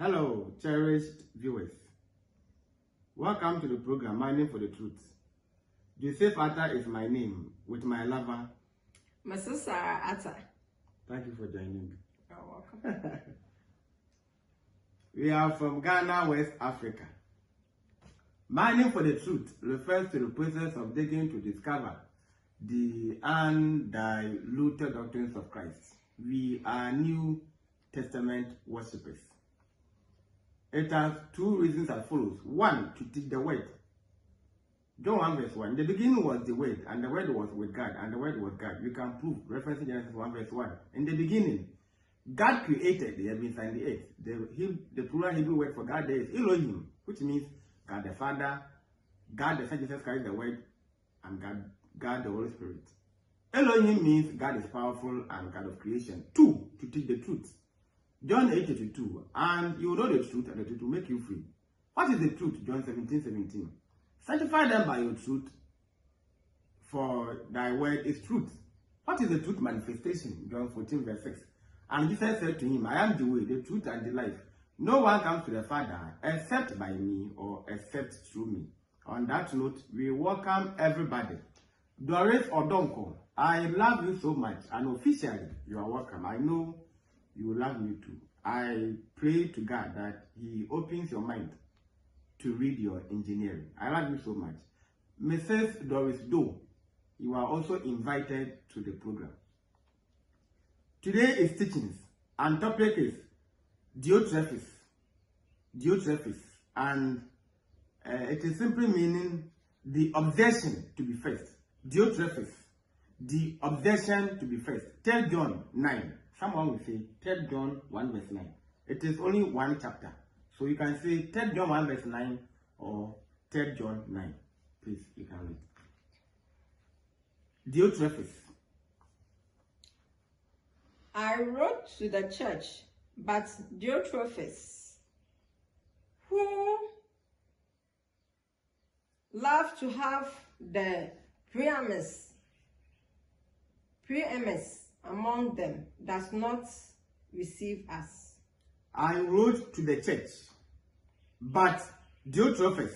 Hello, cherished viewers. Welcome to the program Mining for the Truth. JoSA Atta is my name, with my lover, Mrs. Atta. Thank you for joining me. You're welcome. We are from Ghana, West Africa. Mining for the Truth refers to the process of digging to discover the undiluted doctrines of Christ. We are New Testament worshippers. It has two reasons as follows. One, to teach the word. John 1 verse 1. In the beginning was the word, and the word was with God, and the word was God. You can prove, referencing Genesis 1 verse 1. In the beginning, God created the heavens and the earth. The plural Hebrew word for God there is Elohim, which means God the Father, God the Son, Jesus Christ, the Word, and God the Holy Spirit. Elohim means God is powerful and God of creation. Two, to teach the truth. John 8:32, and you know the truth, and the truth will make you free. What is the truth? John 17:17. Sanctify them by your truth, for thy word is truth. What is the truth manifestation? John 14 verse 6. And Jesus said to him, I am the way, the truth, and the life. No one comes to the Father except by me or except through me. On that note, we welcome everybody. Doris Odonko, I love you so much, and officially you are welcome. I know you love me too. I pray to God that He opens your mind to read your engineering. I love you so much. Mrs. Doris Doe, you are also invited to the program. Today is teachings, and topic is Diotrephes. Diotrephes, and it is simply meaning the obsession to be first. Diotrephes, the obsession to be first. 3 John 9. Someone will say 3 John 1 verse 9. It is only one chapter. So you can say 3 John 1 verse 9 or 3 John 9. Please, you can read. Diotrephes. I wrote to the church, but Diotrephes, who love to have the preeminence among them, does not receive us. I wrote to the church, but Diotrephes,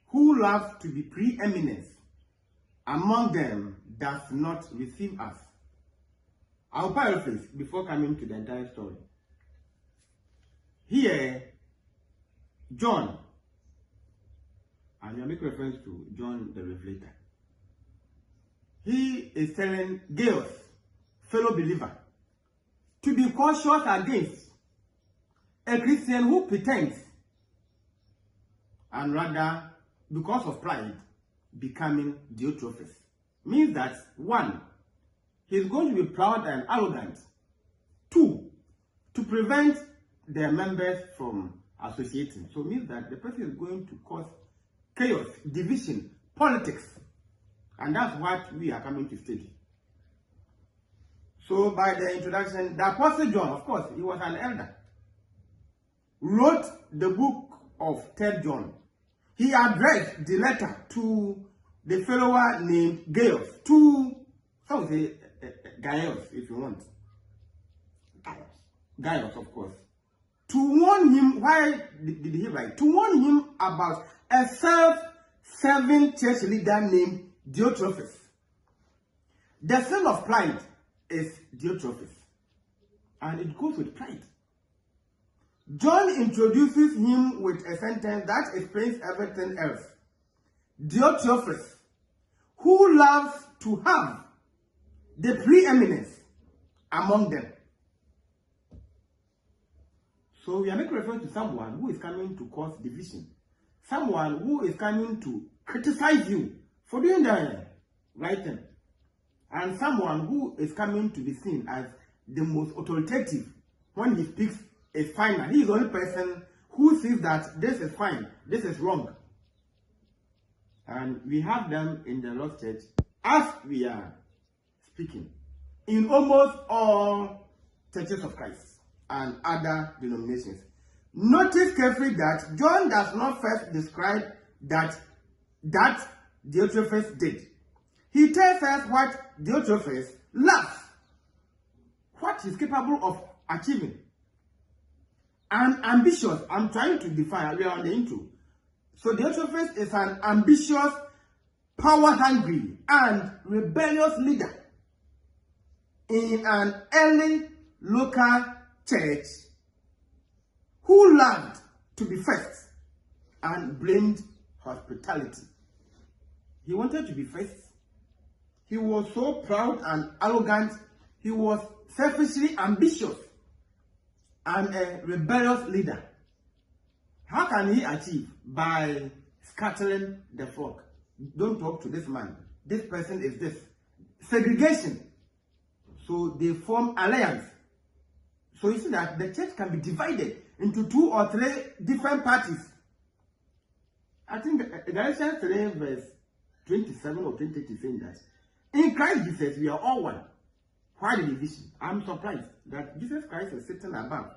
who loves to be preeminent among them, does not receive us. I'll paraphrase before coming to the entire story. Here, John, and I make reference to John the Revelator, he is telling Gaius, fellow believer, to be cautious against a Christian who pretends, and rather, because of pride, becoming Diotrephes. Means that, one, he's going to be proud and arrogant. Two, to prevent their members from associating. So it means that the person is going to cause chaos, division, politics. And that's what we are coming to study. So by the introduction, the Apostle John, of course, he was an elder, wrote the book of 3 John. He addressed the letter to the follower named Gaius, some say Gaius, if you want. Gaius, of course. To warn him, why did he write? To warn him about a self-serving church leader named Diotrephes. The sin of pride is Diotrephes, and it goes with pride. John introduces him with a sentence that explains everything else. Diotrephes, who loves to have the preeminence among them. So we are making reference to someone who is coming to cause division, someone who is coming to criticize you for doing the right thing, and someone who is coming to be seen as the most authoritative when he speaks is final. He is the only person who sees that this is fine, this is wrong. And we have them in the Lord's Church as we are speaking in almost all churches of Christ and other denominations. Notice carefully that John does not first describe that Diotrephes did. He tells us what Diotrephes loves, what he's capable of achieving. and ambitious. I'm trying to define, we are on the intro. So Diotrephes is an ambitious, power-hungry, and rebellious leader in an early local church who loved to be first and blamed hospitality. He wanted to be first. He was so proud and arrogant. He was selfishly ambitious and a rebellious leader. How can he achieve? By scattering the flock. Don't talk to this man. This person is this. Segregation. So they form alliance. So you see that the church can be divided into 2 or 3 different parties. I think Galatians 3 verse 27 or 28 is saying that in Christ Jesus we are all one. Why the division? I'm surprised that Jesus Christ is sitting above.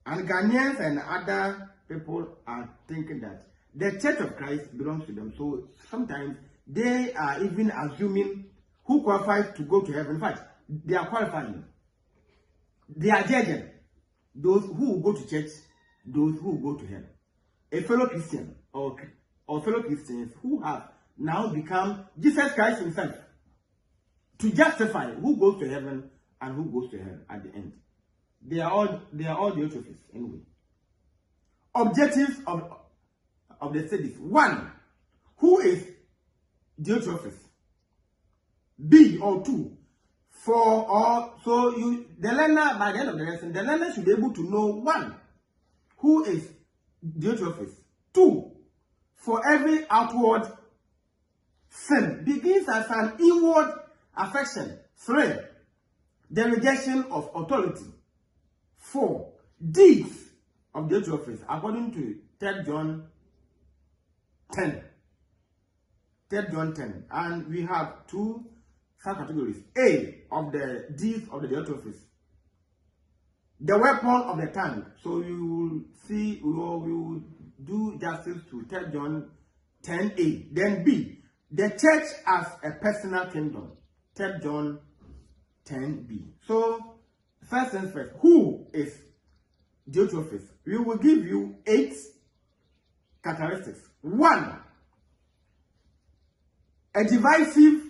And Ghanaians and other people are thinking that the church of Christ belongs to them. So sometimes they are even assuming who qualifies to go to heaven. In fact, they are qualifying. They are judging those who will go to church, those who will go to heaven. A fellow Christian or fellow Christians who have now become Jesus Christ himself to justify who goes to heaven and who goes to hell at the end. They are all Diotrephes anyway. Objectives of the studies. 1. Who is Diotrephes? B or 2. The learner, by the end of the lesson, the learner should be able to know 1. Who is Diotrephes? 2. For every outward sin begins as an inward affection. 3. The rejection of authority. 4. Deeds of Diotrephes according to 3 John 10. 3 John 10. And we have 2 subcategories. A of the deeds of the Diotrephes. The weapon of the tongue. So you will see, we will do justice to 3 John 10a. Then B, the church as a personal kingdom. 3 John 10b. So first things first, who is Diotrephes? We will give you 8 characteristics. 1, a divisive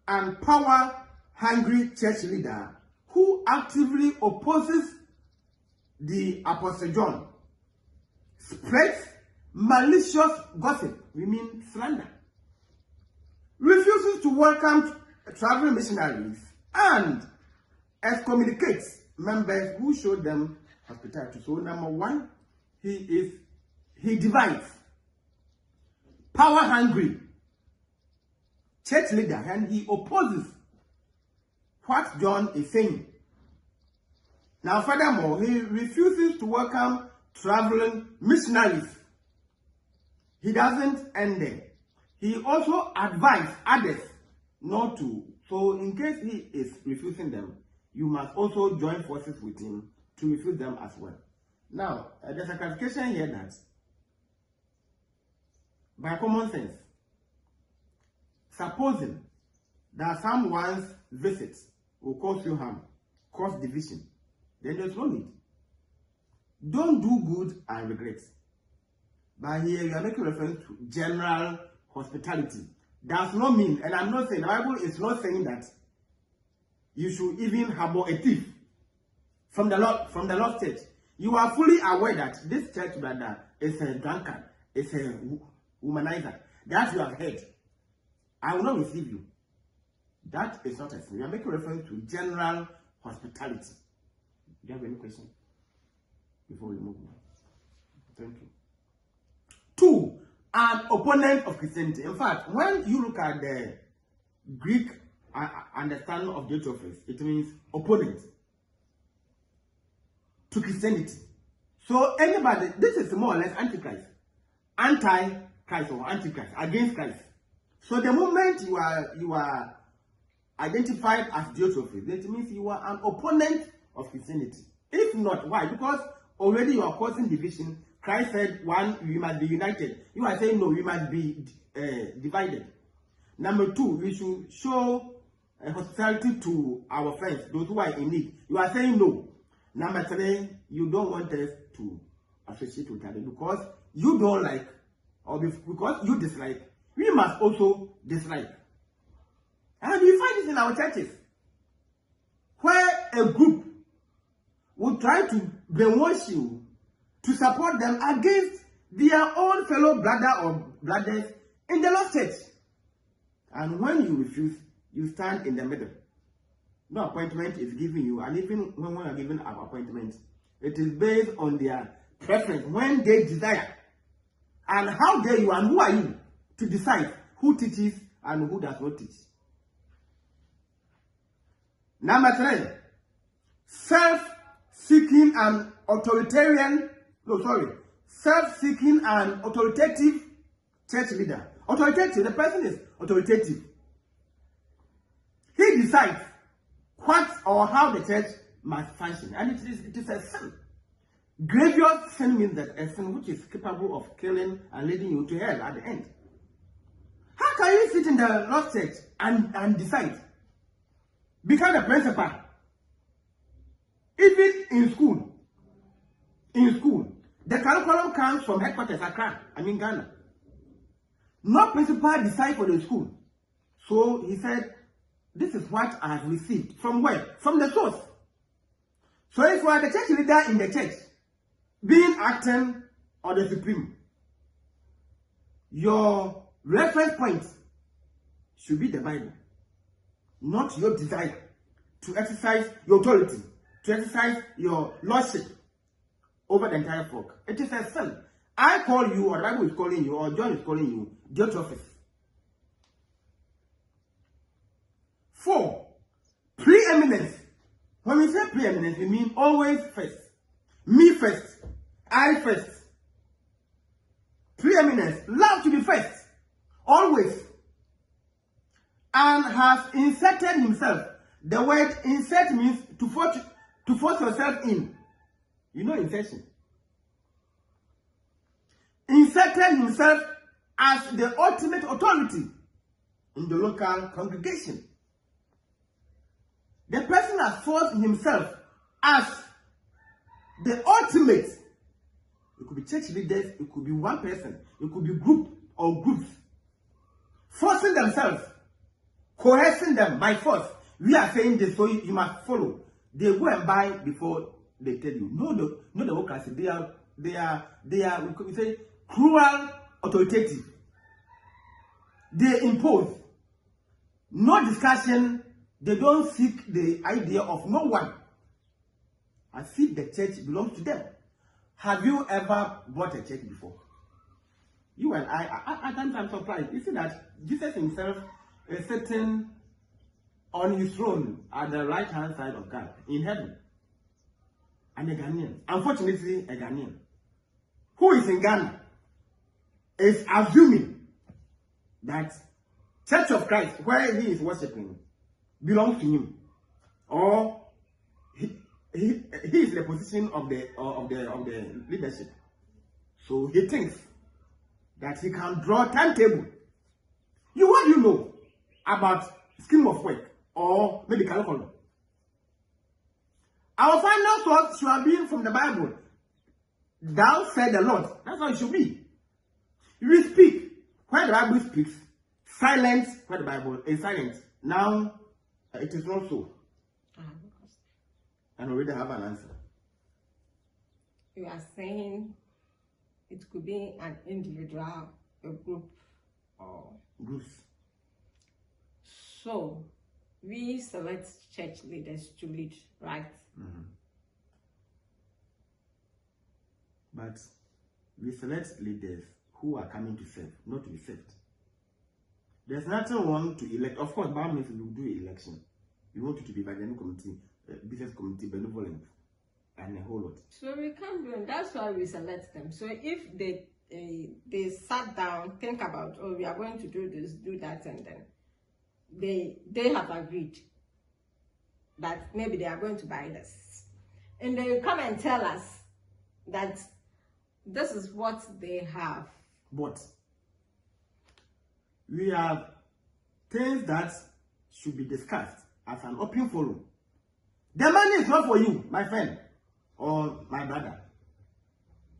and power-hungry church leader who actively opposes the Apostle John, spreads malicious gossip, we mean slander, refuses to welcome traveling missionaries, and excommunicates members who show them hospitality. So number 1, he divides. Power-hungry church leader, and he opposes what John is saying. Now, furthermore, he refuses to welcome traveling missionaries. He doesn't end there. He also advised others not to. So, in case he is refusing them, you must also join forces with him to refuse them as well. Now, there's a clarification here that, by common sense, supposing that someone's visit will cause you harm, cause division, then there's no need. Don't do good and regret. But here you are making reference to general hospitality. Does not mean, and I'm not saying, the Bible is not saying that you should even harbor a thief from the Lord's church. You are fully aware that this church brother is a drunkard, is a womanizer. That you have heard. I will not receive you. That is not a sin. You are making reference to general hospitality. Do you have any question before we move on? Thank you. 2, an opponent of Christianity. In fact, when you look at the Greek understanding of Diotrephes, it means opponent to Christianity. So anybody, this is more or less antichrist, anti-Christ or antichrist, against Christ. So the moment you are identified as Diotrephes, that means you are an opponent of Christianity. If not, why? Because already you are causing division. Christ said, 1, we must be united. You are saying, no, we must be divided. Number 2, we should show hospitality to our friends, those who are in need. You are saying no. Number 3, you don't want us to associate with others because you don't like or because you dislike. We must also dislike. And we find this in our churches, where a group will try to brainwash you to support them against their own fellow brother or brothers in the Lord's church. And when you refuse, you stand in the middle. No appointment is given you, and even when we are given our appointment, it is based on their preference, when they desire. And how dare you and who are you to decide who teaches and who does not teach? Number 3, self-seeking and self-seeking and authoritative church leader. Authoritative, the person is authoritative. He decides what or how the church must function, and it is a sin. Grievous sin means that a sin which is capable of killing and leading you to hell at the end. How can you sit in the Lord's church and decide? Become the principal. Even in school, the curriculum comes from headquarters, Ghana. No principal decides for the school. So he said, this is what I have received. From where? From the source. So if you are the church leader in the church, being acting or the supreme, your reference point should be the Bible, not your desire to exercise your authority, to exercise your lordship over the entire flock. It is a sin. I call you, or the Bible is calling you, or John is calling you, Diotrephes. 4, preeminence. When we say preeminence, we mean always first. Me first. I first. Preeminence. Love to be first. Always. And has inserted himself. The word insert means to force yourself in. You know insertion. Inserted himself as the ultimate authority in the local congregation. The person has forced himself as the ultimate. It could be church leaders, it could be one person, it could be group or groups. Forcing themselves, coercing them by force. We are saying this, so you must follow. They go and buy before they tell you. No, the democracy. They are. We could say cruel, authoritative. They impose. No discussion. They don't seek the idea of no one. As if the church belongs to them. Have you ever bought a church before? You and I at times I'm surprised. You see that Jesus himself is sitting on his throne at the right hand side of God in heaven. And a Ghanaian. Unfortunately, a Ghanaian. Who is in Ghana is assuming that Church of Christ, where he is worshiping, belongs to him, or he is in the position of the leadership. So he thinks that he can draw timetable. What do you know about scheme of work or maybe curriculum? Our final thought should have been from the Bible. Thou said the Lord. That's how it should be. We speak where the Bible speaks, silence where the Bible is silent. Now it is not so. And we already have an answer. You are saying it could be an individual, a group, or groups. So we select church leaders to lead, right? Mm-hmm. But we select leaders who are coming to serve, not to be served. There's nothing wrong to elect. Of course, Bible means we will do election. We want it to be by the committee, business committee, benevolent, and a whole lot. So we can't do it. That's why we select them. So if they sat down, think about, oh, we are going to do this, do that, and then they have agreed that maybe they are going to buy this, and they come and tell us that this is what they have. But we have things that should be discussed as an open forum. The money is not for you, my friend. or my brother.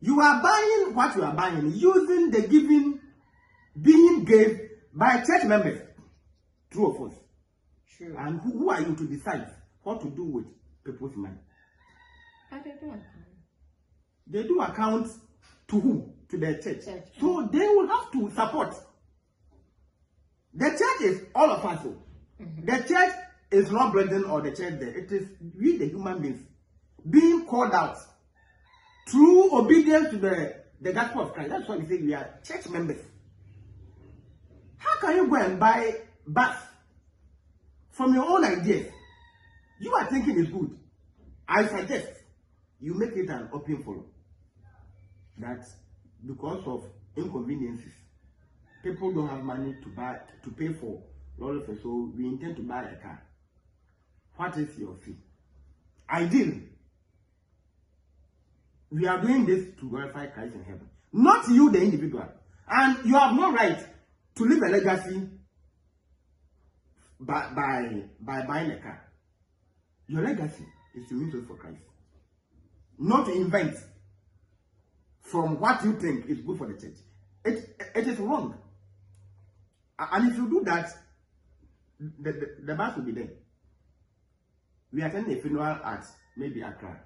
You are buying what you are buying using the giving being gave by church members. True or false? True. And who are you to decide what to do with people's money? But they do account. They do account to who? To the church. So they will have to support. The church is all of us. The church is not brethren or the church there. It is we, the human beings, being called out through obedience to the gospel of Christ. That's why we say we are church members. How can you go and buy bus from your own ideas? You are thinking it's good. I suggest you make it an open forum. That because of inconveniences, people don't have money to pay for lorry fare, so we intend to buy a car. What is your fee? Ideally, we are doing this to glorify Christ in heaven, not you, the individual. And you have no right to leave a legacy by buying a car. Your legacy is to use it for Christ, not to invent from what you think is good for the church. It is wrong. And if you do that, the bus will be there. We attend a funeral at maybe Accra.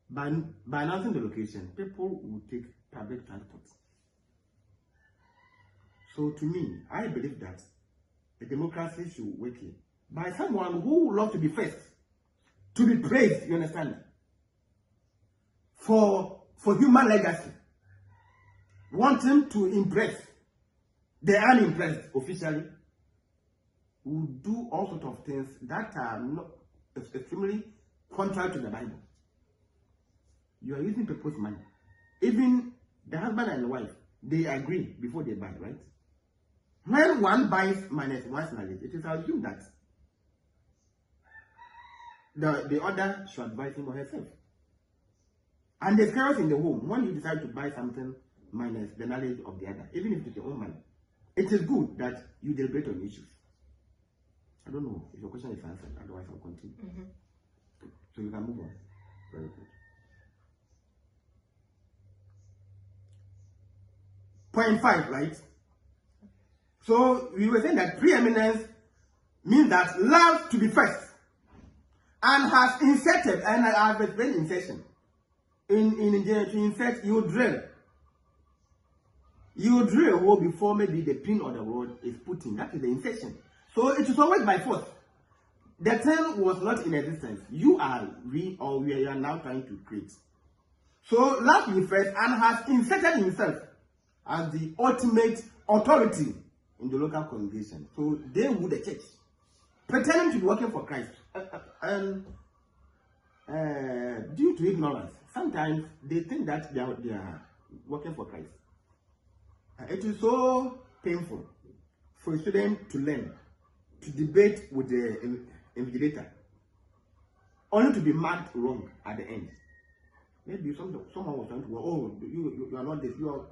By announcing the location, people will take public transport. So to me, I believe that the democracy should work here by someone who would love to be first, to be praised, you understand? For human legacy, wanting to impress the unimpressed officially, will do all sorts of things that are not extremely contrary to the Bible. You are using people's money. Even the husband and the wife, they agree before they buy, right? When one buys minus one's knowledge, it is assumed that the other should advise him or herself. And there's chaos in the home when you decide to buy something minus the knowledge of the other, even if it's your own money. It is good that you deliberate on issues. I don't know if your question is answered, otherwise I'll continue. So you can move on. Very good. Point 5, right? So we were saying that preeminence means that love to be first, and has inserted, and I have explained insertion. In to insert, you drill a hole before maybe the pin or the rod is put in. That is the insertion. So it is always by force. The thing was not in existence. You are we are now trying to create. So love to be first, and has inserted himself as the ultimate authority in the local congregation. So they rule the church, pretending to be working for Christ. And due to ignorance, sometimes they think that they are working for Christ. It is so painful for a student to learn to debate with the invigilator, only to be marked wrong at the end. Maybe someone was trying to, oh, you are not this, you are.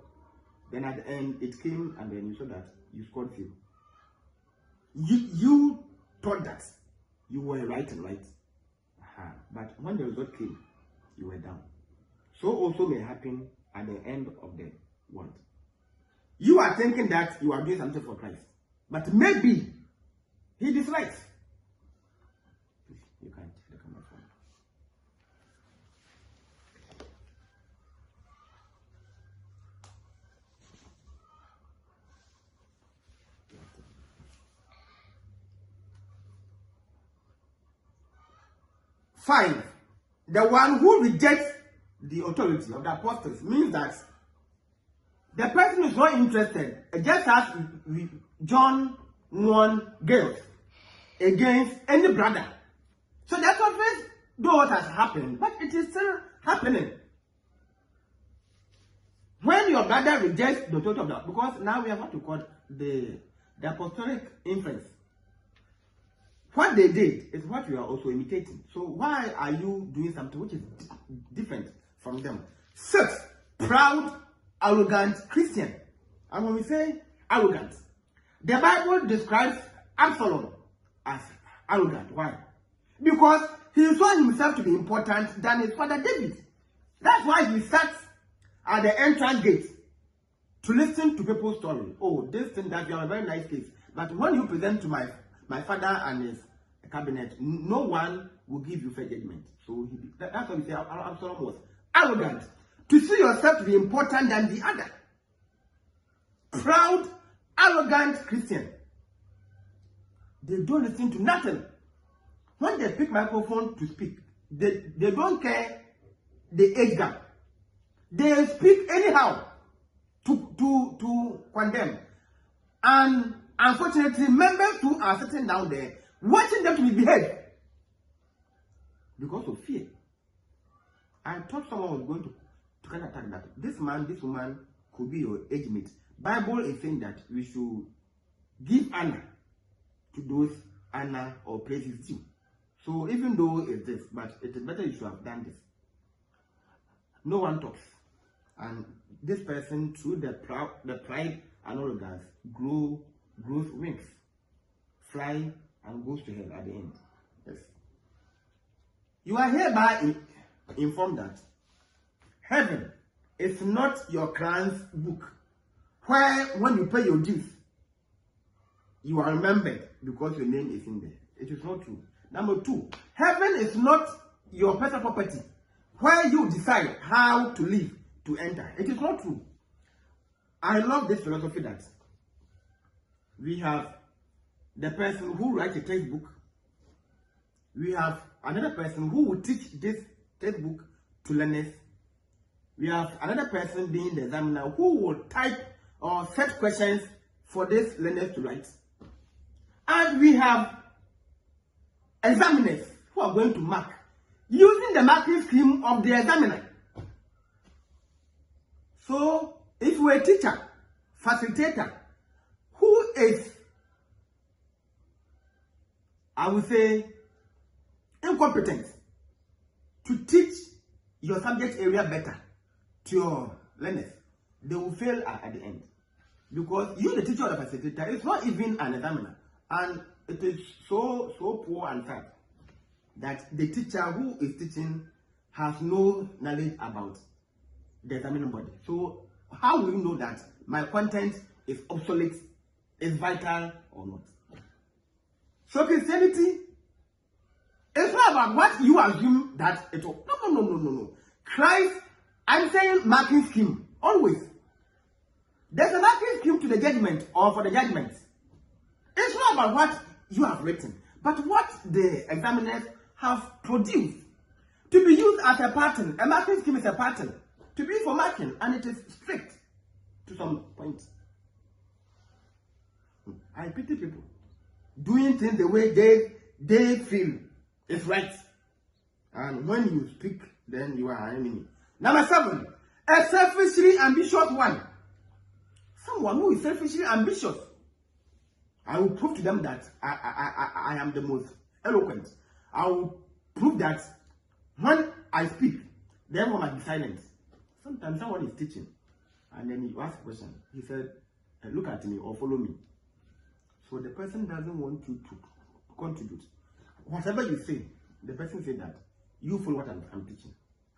Then at the end, it came, and then you saw that you scored few. You thought that you were right and right. But when the result came, you were down. So also may happen at the end of the world. You are thinking that you are doing something for Christ, but maybe he dislikes. You can't look at my phone. Fine. The one who rejects the authority of the apostles means that the person is not interested, just as John warned girls against any brother. So that's always though what has happened, but it is still happening. When your brother rejects the authority of the, because now we have what to call the apostolic influence. What they did is what we are also imitating. So why are you doing something which is different from them? 6, proud, arrogant Christian. And when we say arrogant, the Bible describes Absalom as arrogant. Why? Because He saw himself to be important than his father David. That's why he sat at the entrance gate to listen to people's story. Oh, this thing that you are a very nice case. But when you present to my father and his cabinet, no one will give you fair judgment. So that's what we say. Absalom was arrogant. To see yourself to be important than the other. Proud, arrogant Christian. They don't listen to nothing. When they pick microphone to speak, they don't care the age gap. They speak anyhow to condemn. And unfortunately, members who are sitting down there, watching them to misbehave because of fear. I thought someone was going to kind of attack that. This man, this woman could be your age mate. Bible is saying that we should give honor to those honor or praises due. So even though it's this, but it is better you should have done this. No one talks. And this person, through the pride and arrogance, grows wings, fly, and goes to hell at the end. Yes. You are hereby informed that heaven is not your clan's book, where when you pay your dues, you are remembered because your name is in there. It is not true. Number 2, heaven is not your personal property, where you decide how to live to enter. It is not true. I love this philosophy that we have the person who writes a textbook. We have another person who will teach this textbook to learners. We have another person being the examiner who will type or set questions for this learners to write. And we have examiners who are going to mark using the marking scheme of the examiner. So, if we're a teacher, facilitator, who is, I would say, incompetent to teach your subject area better to your learners, they will fail at the end. Because you, the teacher or the facilitator, is not even an examiner. And it is so poor and sad that the teacher who is teaching has no knowledge about the examining body. So how will you know that my content is obsolete, is vital or not? So Christianity is not about what you assume that it will. No. Christ, I'm saying marking scheme, always. There's a marking scheme to the judgment or for the judgment. It's not about what you have written, but what the examiners have produced to be used as a pattern. A marking scheme is a pattern to be for marking, and it is strict to some point. I pity people doing things the way they feel is right, and when you speak, then you are an enemy. Number 7, a selfishly ambitious one. Someone who is selfishly ambitious. I will prove to them that I am the most eloquent. I will prove that when I speak, therefore must be silent. Sometimes someone is teaching, and then you ask a question. He said, look at me or follow me. So the person doesn't want you to contribute. Whatever you say, the person said that you follow what I'm teaching.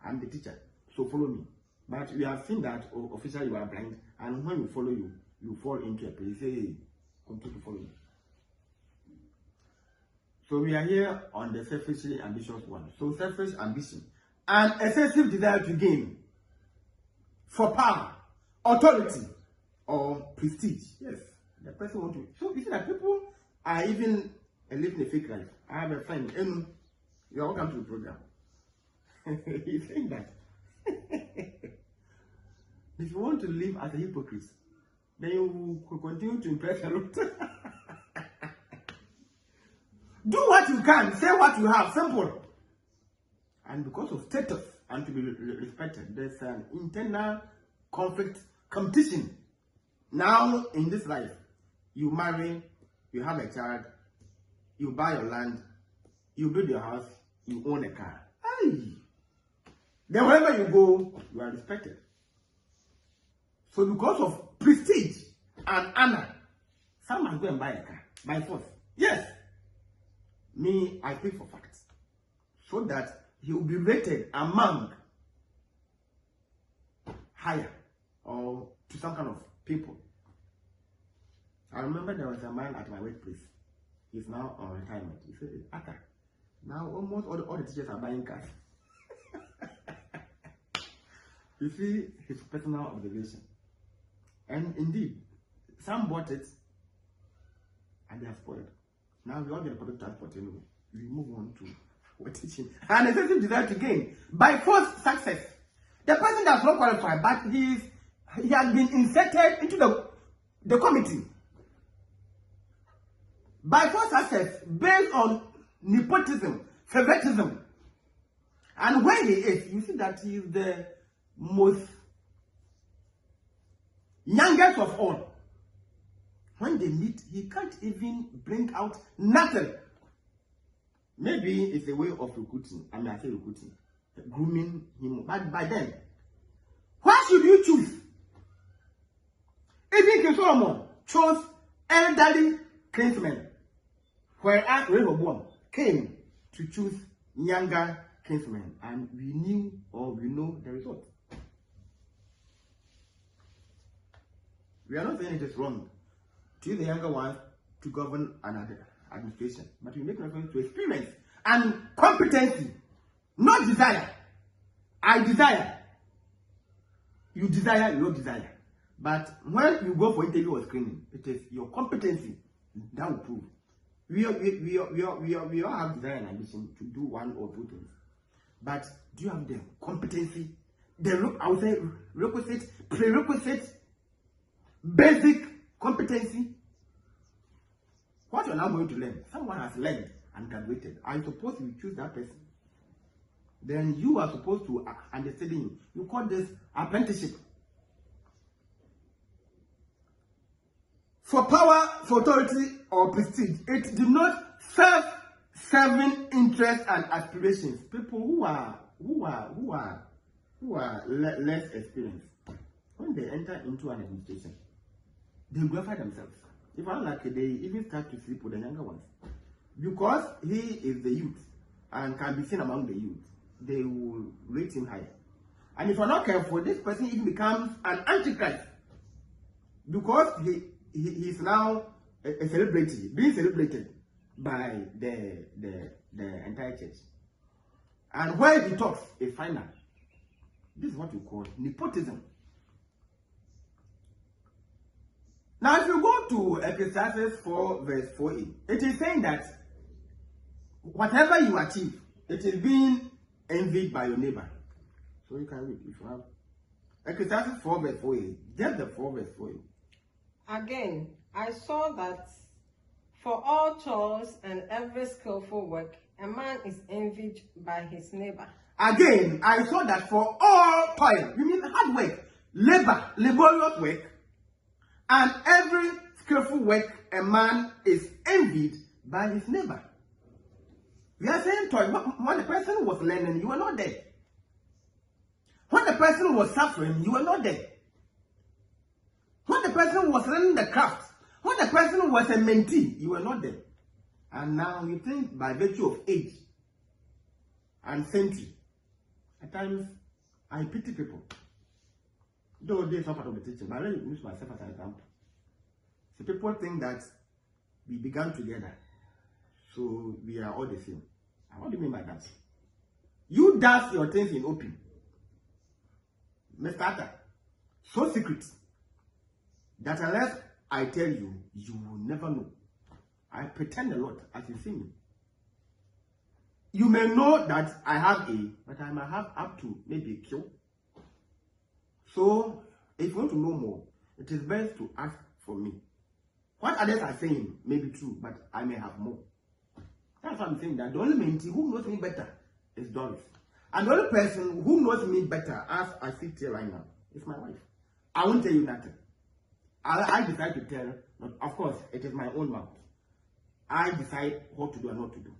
I'm the teacher, so follow me. But we have seen that officially you are blind, and when we follow you, you fall into a place. Say, hey, continue to follow me. So we are here on the selfishly ambitious one. So selfish ambition, an excessive desire to gain for power, authority, or prestige. Yes, the person wants to. So you see that people are even living a fake life. I have a friend, and you are welcome to the program. He's saying that if you want to live as a hypocrite, then you will continue to impress a lot. Do what you can, say what you have, simple. And because of status and to be respected, there's an internal conflict, competition. Now, in this life, you marry, you have a child, you buy your land, you build your house, you own a car. Hey. Then wherever you go, you are respected. So because of prestige and honor, some must go and buy a car by force. Yes. Me, I pay for facts. so that he will be rated among higher or to some kind of people. I remember there was a man at my workplace. He's now on retirement. He said, Aka, now almost all the teachers are buying cars. You see his personal observation. And indeed, some bought it and they are spoiled. Now we all get public transport anyway. We move on to what teaching. An excessive desire to gain by force success. The person does not qualify, but he has been inserted into the committee by force success based on nepotism, favoritism. And where he is, you see that he is the most youngest of all. When they meet, he can't even bring out nothing. Maybe it's a way of recruiting. I mean, I say recruiting, grooming him. But by then, what should you choose? Even King Solomon chose elderly kinsmen, whereas Rehoboam came to choose younger kinsmen, and we knew or we know the result. We are not saying it is wrong to the younger ones to govern another administration, but we make reference to experience and competency, not desire. I desire. You desire, you don't desire. But when you go for interview or screening, it is your competency that will prove. We all have desire and ambition to do one or two things. But do you have the competency, I would say prerequisite, basic competency? What you're now going to learn, someone has learned and graduated. I suppose you choose that person. Then you are supposed to understand him. You call this apprenticeship. For power, for authority, or prestige, it did not serve serving interests and aspirations. People who are less experienced, when they enter into an administration, they glorify themselves. If I'm lucky, they even start to sleep with the younger ones. Because he is the youth and can be seen among the youth, they will rate him higher. And if you're not careful, this person even becomes an antichrist. Because he is now a celebrity, being celebrated by the entire church. And where he talks, a final. This is what we call nepotism. Now, if you go to Ecclesiastes 4, verse 4a, it is saying that whatever you achieve, it is being envied by your neighbor. So you can read if you have. Ecclesiastes 4, verse 4a. Just the 4, verse 4a. Again, I saw that for all toils and every skillful work, a man is envied by his neighbor. Again, I saw that for all toil, you mean hard work, labor, laborious work, and every skillful work, a man is envied by his neighbor. We are saying toil. When the person was learning, you were not there. When the person was suffering, you were not there. When the person was learning the craft, when the person was a mentee, you were not there. And now you think by virtue of age and century, at times I pity people. Though they are part of the teaching, but I really use myself as an example. So people think that we began together, so we are all the same. And what do you mean by that? You does your things in open. Mr. Atta, so secret that unless I tell you, you will never know. I pretend a lot as you see me. You may know that I have A, but I might have up to maybe Q. So, if you want to know more, it is best to ask for me. What others are saying may be true, but I may have more. That's why I'm saying that the only mentee who knows me better is Doris. And the only person who knows me better, as I sit here right now, is my wife. I won't tell you nothing. I decide to tell, but of course, it is my own mouth. I decide what to do and what to do.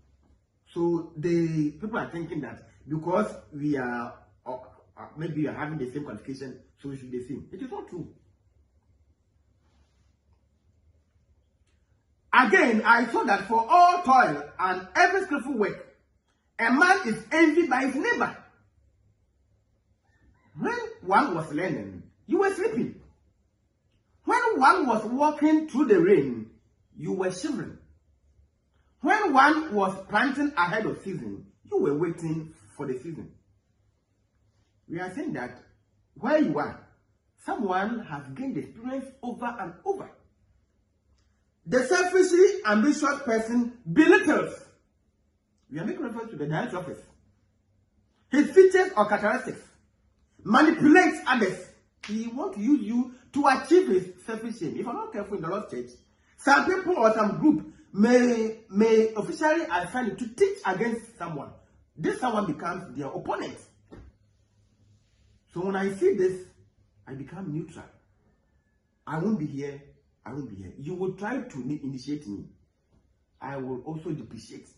So the people are thinking that because we are, maybe we are having the same qualification, so we should be the same. It is not true. Again, I saw that for all toil and every skillful work, A man is envied by his neighbor. When one was learning, you were sleeping. When one was walking through the rain, you were shivering. When one was planting ahead of season, you were waiting for the season. We are saying that where you are, someone has gained experience over and over. The selfishly ambitious person belittles. We are making reference to the Diotrephes. His features or characteristics manipulates others. He wants to use you to achieve his selfish aim. If I'm not careful in the Lord's church, some people or some group may officially assign you to teach against someone. This someone becomes their opponent. So when I see this, I become neutral. I won't be here. I won't be here. You will try to initiate me. I will also depreciate,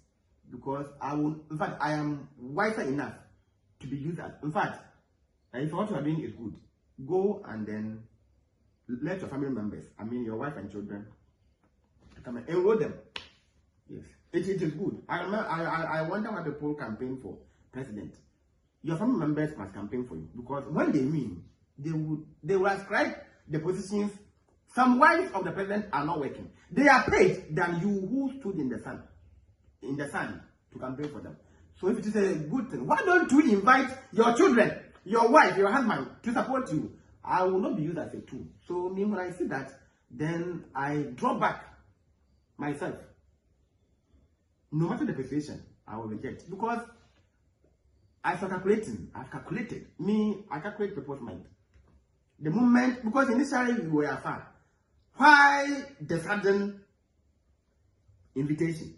because in fact, I am wiser enough to be used as. In fact, if what you are doing is good, go and then let your family members, I mean your wife and children, come and enroll them. Yes, it is good. I wonder what people campaign for president. Your family members must campaign for you, because when they win, they will ascribe the positions. Some wives of the president are not working. They are paid than you who stood in the sun to campaign for them. So if it is a good thing, why don't you invite your children, your wife, your husband to support you? I will not be used as a tool. So when I see that, then I draw back myself. No matter the situation, I will reject. Because I've calculated. I calculate people's mind. The moment, because initially we were afar. Why the sudden invitation?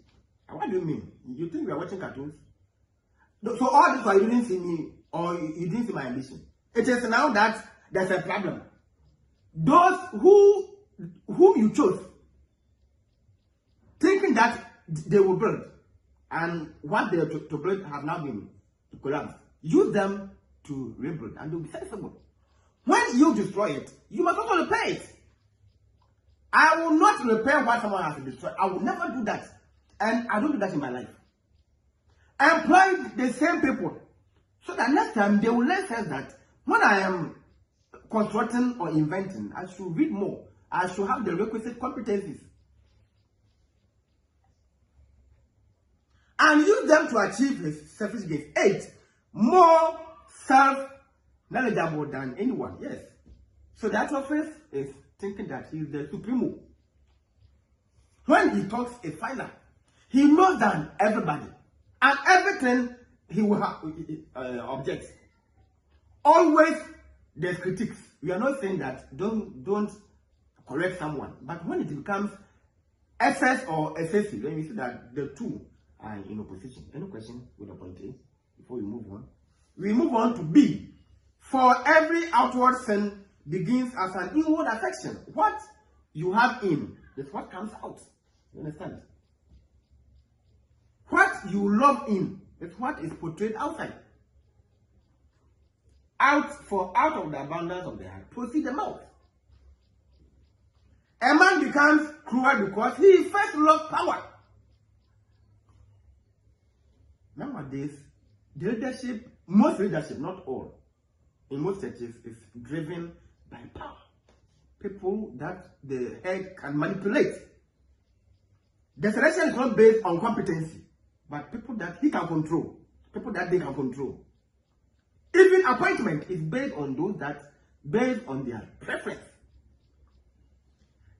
What do you mean? You think we are watching cartoons? So all this why you didn't see me, or you didn't see my ambition. It is now that there's a problem. Those whom you chose, thinking that they will build, and what they are to build have now been collapsed. Use them to rebuild, and they'll be sensible. When you destroy it, you must also repair it. I will not repair what someone has destroyed. I will never do that. And I don't do that in my life. Employ the same people, so that next time they will learn first that when I am constructing or inventing, I should read more. I should have the requisite competencies. And use them to achieve his selfish gains. 8. More self-knowledgeable than anyone. Yes. So that office is thinking that he is the supremo. When he talks a final, he knows than everybody. And everything he will have objects. Always there's critiques. We are not saying that don't correct someone. But when it becomes excess or excessive, then we see that the two are in opposition. Any question with the point A before we move on? We move on to B. For every outward sin begins as an inward affection. What you have in is what comes out. You understand? What you love in is what is portrayed outside. Out of the abundance of the heart proceeds the mouth. A man becomes cruel because he first loves power. Nowadays, the leadership, most leadership, not all, in most churches, is driven by power. People that the head can manipulate. The selection is not based on competency, but people that he can control, people that they can control. Even appointment is based on those that, based on their preference.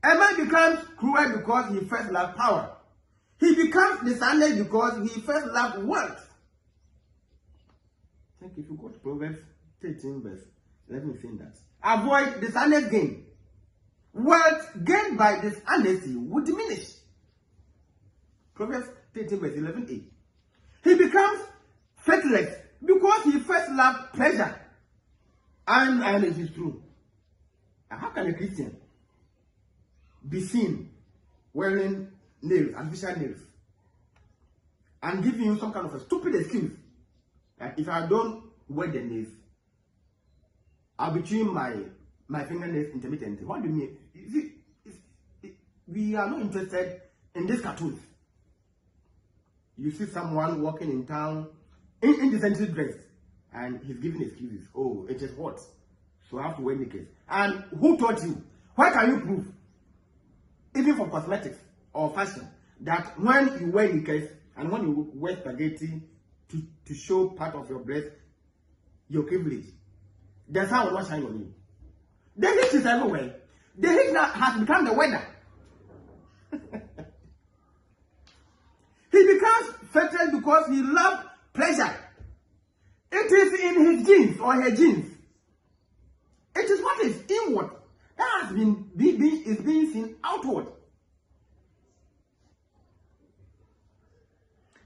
A man becomes cruel because he first loved power. He becomes dishonest because he first loved wealth. I think if you go to Proverbs 13 verse 11, saying that. Avoid dishonest gain. Wealth gained by dishonesty will diminish. Proverbs 13 verse 11a. He becomes faithless because he first loved pleasure. And it is true. How can a Christian be seen wearing nails, artificial nails, and giving you some kind of a stupid excuse that if I don't wear the nails, I'll be chewing my fingernails intermittently? What do you mean? You see, we are not interested in these cartoons. You see someone walking in town, indecently dressed, and he's giving excuses. Oh, it is hot, so I have to wear knickers. And who taught you? Why can you prove, even for cosmetics or fashion, that when you wear knickers and when you wear spaghetti to show part of your breast, your privilege, the sun will not shine on you? The heat is everywhere. The heat now has become the weather. He becomes fertile because he loves pleasure. It is in his genes or her genes. It is what is inward that has been being seen outward.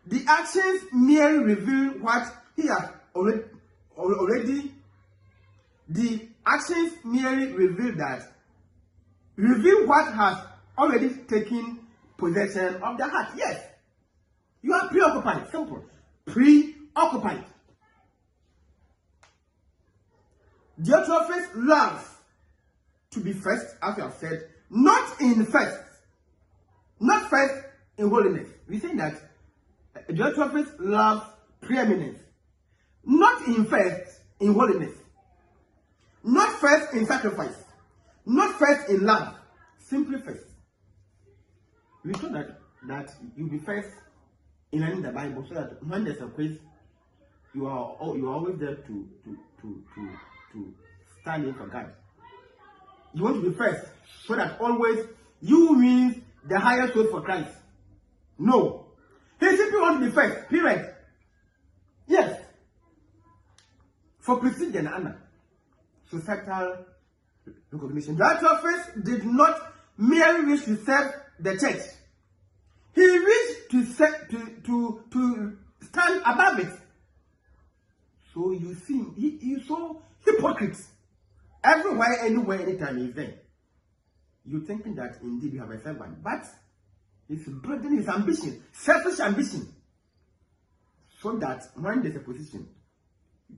The actions merely reveal what he has already. The actions merely reveal what has already taken possession of the heart. Yes, you are preoccupied. Simple, preoccupied. Diotrephes loves to be first, as we have said, not first in holiness. We say that Diotrephes loves preeminence, not in first in holiness, not first in sacrifice, not first in love, simply first. We show that you be first in learning the Bible, so that when there's a quiz, you are always there to stand in for God. You want to be first, so that always you win the highest road for Christ. No, he simply wants to be first. Period. Yes, for prestige and honor, societal recognition. Diotrephes did not merely wish to serve the church. He wished to stand above it. So you see, he's so hypocrite. Everywhere, anywhere, anytime he's there. You're thinking that indeed you have a servant, but he's building his ambition, selfish ambition, so that when there's a position,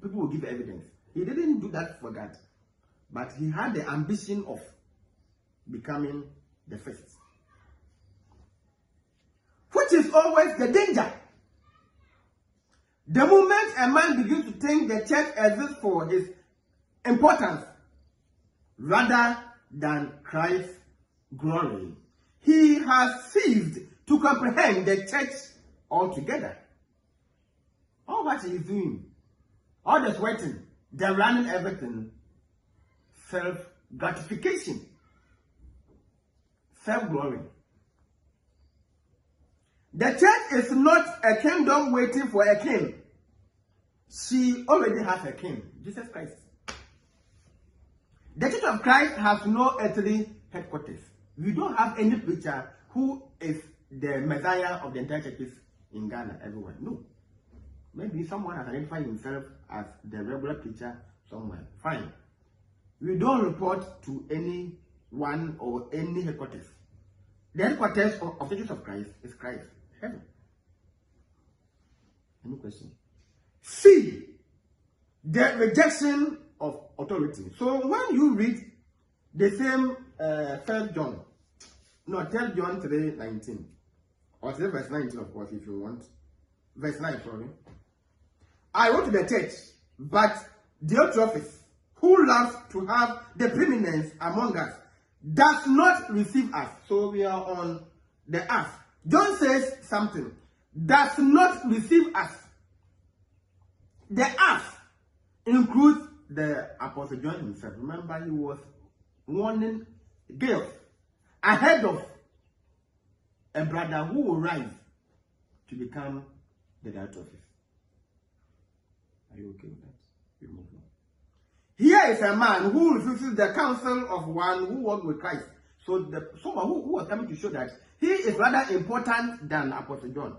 people will give evidence. He didn't do that for God, but he had the ambition of becoming the first, which is always the danger. The moment a man begins to think the church exists for his importance rather than Christ's glory, he has ceased to comprehend the church altogether. All what he is doing, all the sweating, the running, everything, self-gratification, self-glory. The church is not a kingdom waiting for a king. She already has a king, Jesus Christ. The Church of Christ has no earthly headquarters. We don't have any preacher who is the Messiah of the entire churches in Ghana, everywhere. No. Maybe someone has identified himself as the regular preacher somewhere. Fine. We don't report to anyone or any headquarters. The headquarters of the Church of Christ is Christ, heaven. Any question? C, the rejection of authority. So when you read the same 3 John 3:19, or 3 verse 19, of course, if you want. Verse 9, sorry. I wrote to the church, but Diotrephes, who loves to have the preeminence among us, does not receive us. So we are on the earth. John says something. Does not receive us. The earth includes the Apostle John himself. Remember, he was warning girls ahead of a brother who will rise to become the Diotrephes. Are you okay with that? We move on. Here is a man who refuses the counsel of one who walked with Christ. So someone who was coming to show that he is rather important than Apostle John.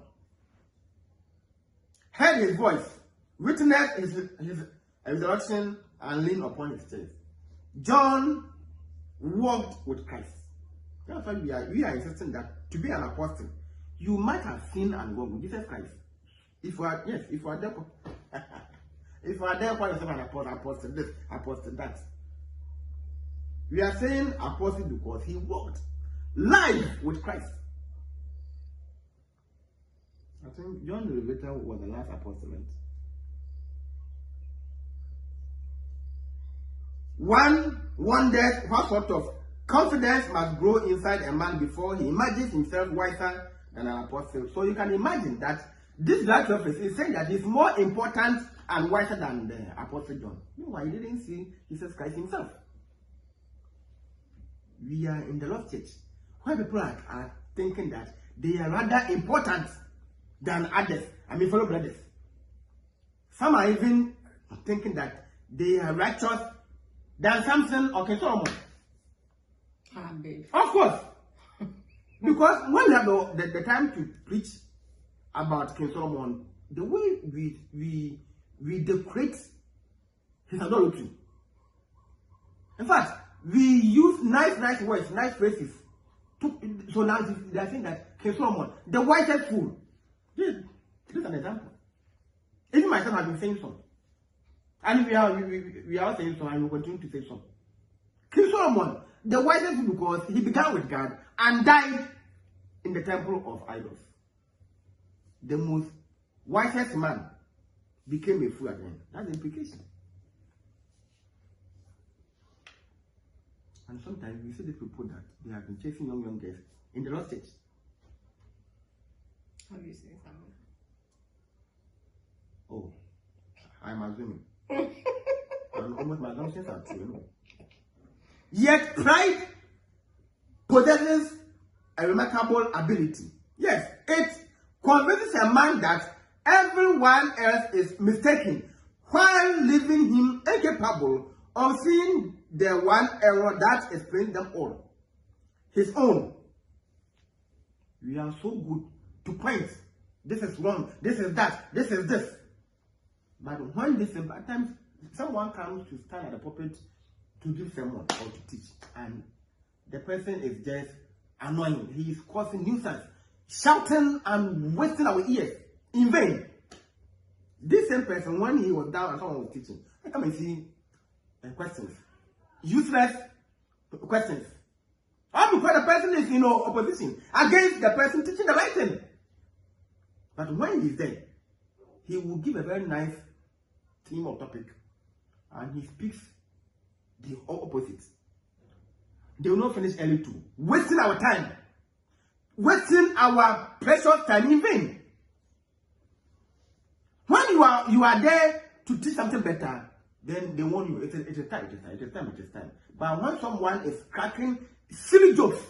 Heard his voice, witnessed his resurrection, and leaned upon his chest. John walked with Christ. That's why we are insisting that to be an apostle, you might have seen and walked with Jesus Christ. If you are there, if you are there, call yourself an apostle this, apostle that. We are saying apostle because he walked live with Christ. think John the Revelator was the last apostle, right? One wonders what sort of confidence must grow inside a man before he imagines himself wiser than an apostle. So you can imagine that this Diotrephes is saying that he's more important and wiser than the apostle John. Meanwhile, he didn't see Jesus Christ himself. We are in the lost church where people are thinking that they are rather important than others. I mean, fellow brothers. Some are even thinking that they are righteous than Samson or King Solomon. Of course. Because when we have the time to preach about King Solomon, the way we decorate his idolatry. In fact, we use nice words, nice phrases. So now they are saying that King Solomon, the wisest fool. This is an example. Even myself have been saying so. And we are saying so, and we continue to say so. King Solomon, the wisest fool, because he began with God and died in the temple of idols. The most wisest man became a fool again. That's the implication. And sometimes we see the people that they have been chasing young girls in the lost church. Have you seen someone? Oh, I'm assuming. And almost my assumptions are true, you know. Yet pride possesses a remarkable ability. Yes, it convinces a man that everyone else is mistaken, while leaving him incapable of seeing the one error that explains them all. His own. We are so good to point. This is wrong. This is that. This is this. But when this, at times, someone comes to stand at the pulpit to give sermon or to teach, and the person is just annoying. He is causing nuisance, shouting and wasting our ears in vain. This same person, when he was down and someone was teaching, I come and see questions, useless questions. All because the person is in opposition against the person teaching the right thing. But when he's there, he will give a very nice theme or topic, and he speaks the opposite. They will not finish early too, wasting our time, wasting our precious time in vain. When you are there to teach something better, then they warn you, it is time. But when someone is cracking silly jokes,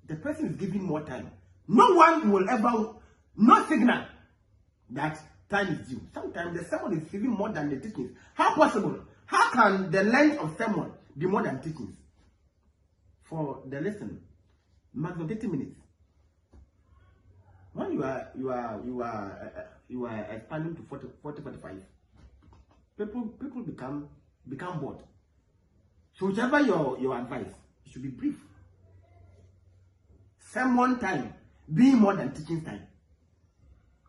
the person is giving more time. No one will ever not signal that time is due. Sometimes the sermon is even more than the teachings. How possible? How can the length of sermon be more than teachings? For the lesson, maximum 30 minutes. When you are expanding to 40, 45, people become bored. So whichever your advice, it should be brief. Sermon time being more than teaching time.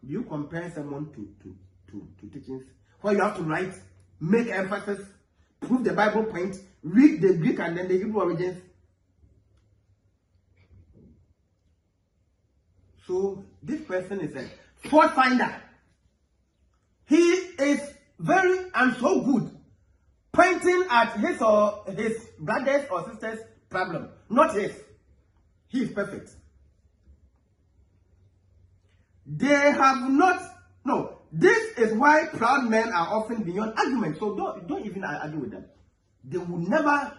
Do you compare sermon to teachings? Where you have to write, make emphasis, prove the Bible point, read the Greek and then the Hebrew origins. So this person is a fault finder. He is very and so good pointing at his or his brothers or sisters' problem, not his. He is perfect. They have not. No, this is why proud men are often beyond argument. So don't even argue with them. They will never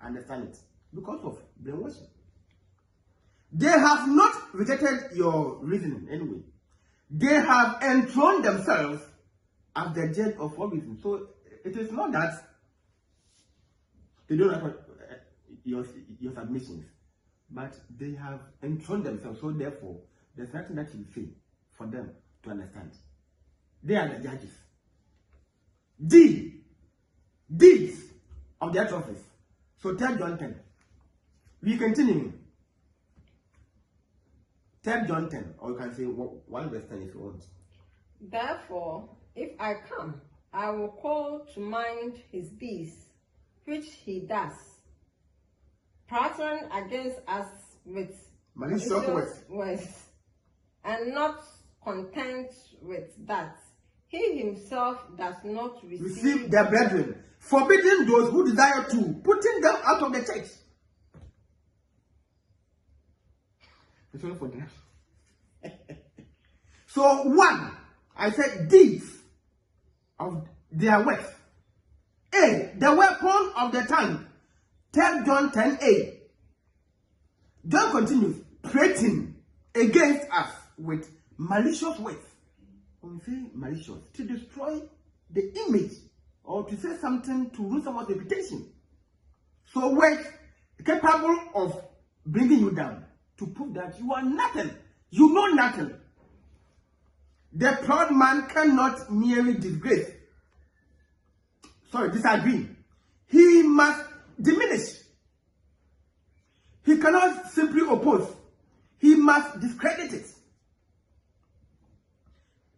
understand it because of brainwashing. They have not rejected your reasoning anyway. They have enthroned themselves as the judge of all reason. So it is not that they don't have your submissions, but they have enthroned themselves. So therefore, there's nothing that you say for them to understand. They are the judges. Deeds of their office. So 3 John 10. We continue. 3 John 10, or you can say 1 verse 10 if you want. Therefore, if I come, I will call to mind his deeds, which he does, prattling against us with malicious words, and not content with that, he himself does not receive their brethren, forbidding those who desire to, putting them out of the church. It's only for them. So one, I said deeds of their works. A, the weapon of the tongue. 3 John 10a. John continues, prating against us with malicious words. When we say malicious, to destroy the image or to say something to ruin someone's reputation. So words capable of bringing you down, to prove that you are nothing, you know nothing. The proud man cannot merely disagree. He must diminish. He cannot simply oppose. He must discredit it.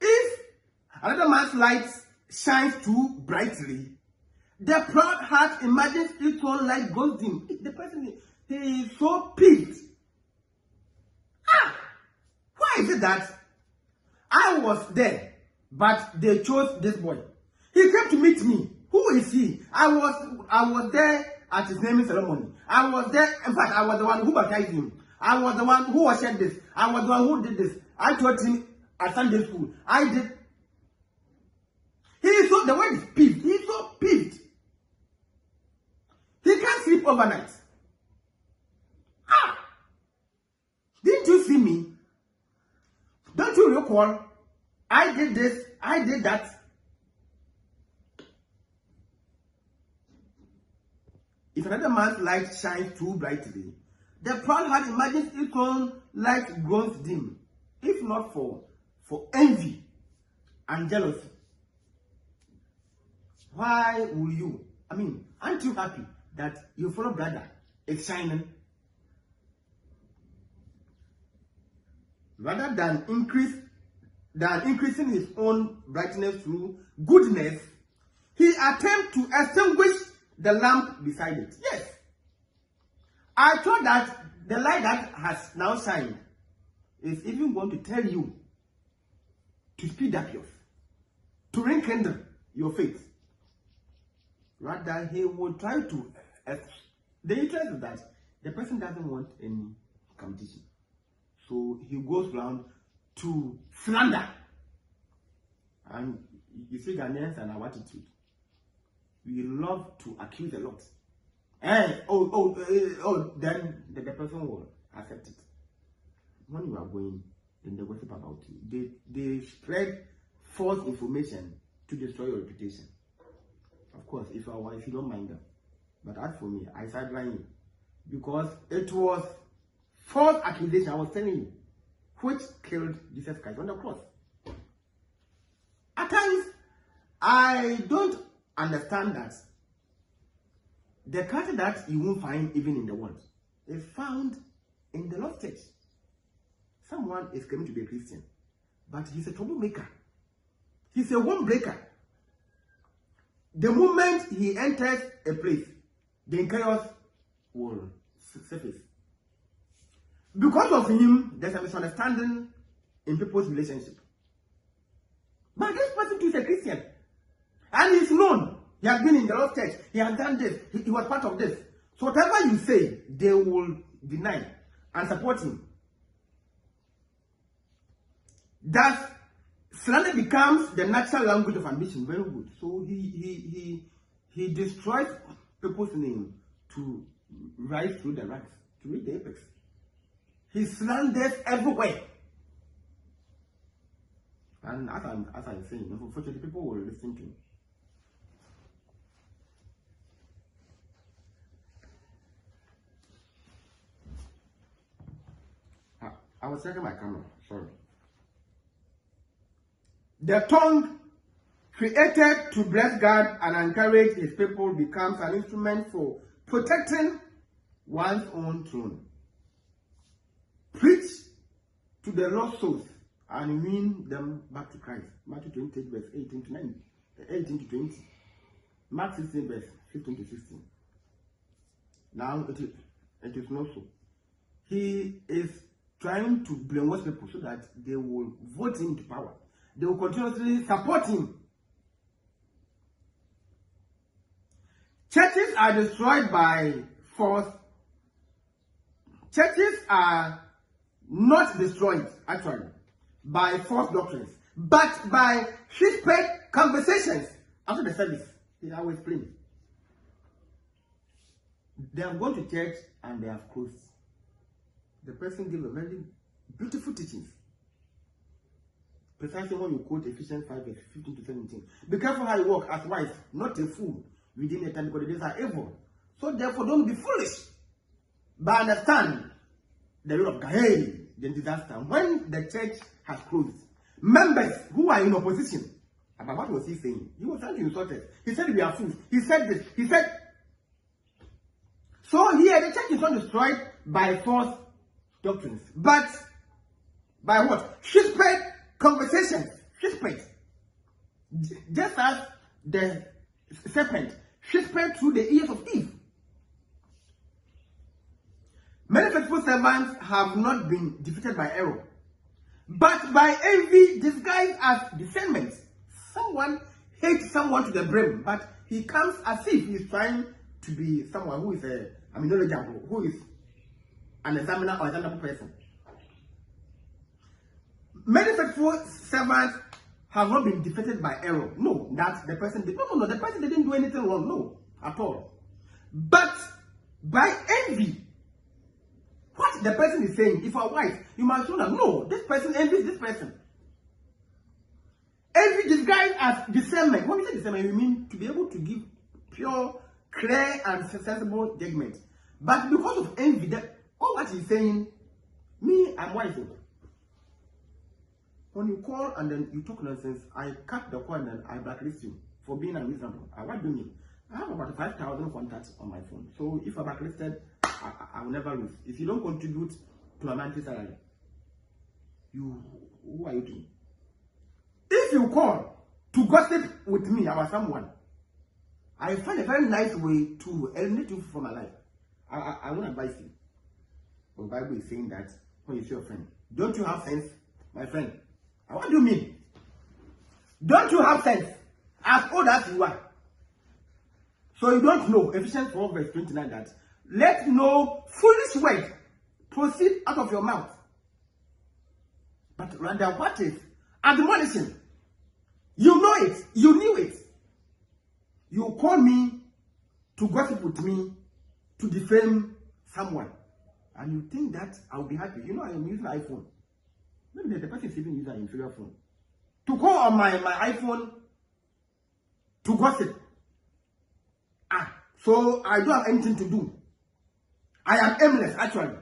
If another man's light shines too brightly, the proud heart imagines its own light goes dim. The person he is so peeved. Why is it that I was there, but they chose this boy? He came to meet me. Who is he? I was there at his naming ceremony. I was there. In fact, I was the one who baptized him. I was the one who was said this. I was the one who did this. I taught him at Sunday school. I did. He is so, the word is peeved. He is so peeved. He can't sleep overnight. Didn't you see me? Don't you recall? I did this. I did that. If another man's light shines too brightly, the proud heart imagines its own light grows dim, if not for envy and jealousy. Why will you? Aren't you happy that your fellow brother is shining? Rather than increasing his own brightness through goodness, he attempts to extinguish the lamp beside it. Yes. I thought that the light that has now shined is even going to tell you to speed up yours, to rekindle your faith. Rather, he will try to. The interest is that the person doesn't want any competition. So he goes around to slander. And you see, Ghanaians and our attitude. We love to accuse a lot. Then the person will accept it. When you are going, then they gossip about you. They spread false information to destroy your reputation. Of course, if you are wise, you don't mind them. But as for me, I sideline you. Because it was false accusation, I was telling you, which killed Jesus Christ on the cross. At times, I don't understand that the character that you won't find even in the world is found in the Lord's church. Someone is claiming to be a Christian, but he's a troublemaker. He's a one breaker. The moment he enters a place, the chaos will surface. Because of him, there's a misunderstanding in people's relationship. But this person too is a Christian. And he's known. He has been in the Lord's church. He has done this. He was part of this. So whatever you say, they will deny and support him. Thus, slander becomes the natural language of ambition. Very good. So he destroys people's name to rise through the ranks, to reach the apex. He slanders everywhere. And as I'm saying, unfortunately, people will listen to him. I was checking my camera, sorry. The tongue, created to bless God and encourage his people, becomes an instrument for protecting one's own throne. Preach to the lost souls and win them back to Christ. Matthew 28, verse 18 to 20. Mark 16, verse 15 to 16. Now it is not so. He is trying to brainwash people so that they will vote him to power. They will continuously support him. Churches are destroyed by force. Churches are not destroyed, actually, by false doctrines, but by whispered conversations after the service. I will explain. They have gone to church and they have closed. The person gave a very beautiful teachings. Precisely when you quote Ephesians 5, verse 15 to 17. Be careful how you walk as wives, not a fool, within the time, because the days are evil. So therefore, don't be foolish, but understand the will of God. Hey, the disaster. When the church has closed, members who are in opposition, about what was he saying? He was trying to insult us. He said we are fools. He said this. He said. So here the church is not destroyed by false doctrines, but by what? Whispered conversations. Whispered. Just as the serpent whispered through the ears of Eve. Many faithful servants have not been defeated by error, but by envy disguised as discernment. Someone hates someone to the brim, but he comes as if he is trying to be someone who is knowledgeable, who is an examiner or examinable person. Many faithful servants have not been defeated by error. No, that the person did. No, the person didn't do anything wrong. No, at all. But by envy. What the person is saying, if you are wise, you must show them, no, this person envies this person. Envy disguised as discernment. When we say discernment, we mean to be able to give pure, clear, and sensible judgment. But because of envy, that all what he's saying, me, I'm wise. When you call and then you talk nonsense, I cut the call and then I blacklist you for being unreasonable. What do you mean? I have about 5,000 contacts on my phone. So if I'm blacklisted, I will never lose. If you don't contribute to my monthly salary, who are you doing? If you call to gossip with me about someone, I find a very nice way to eliminate you from my life. I won't advise you. The Bible is saying that when you see your friend, don't you have sense, my friend? What do you mean? Don't you have sense? As old as you are. So you don't know, Ephesians 4 verse 29, that let no foolish word proceed out of your mouth, but rather what is admonition. You know it, you knew it. You call me to gossip with me, to defame someone, and you think that I'll be happy. You know I am using an iPhone. Maybe the person is even using an inferior phone. To call on my iPhone to gossip. So I don't have anything to do. I am aimless, actually.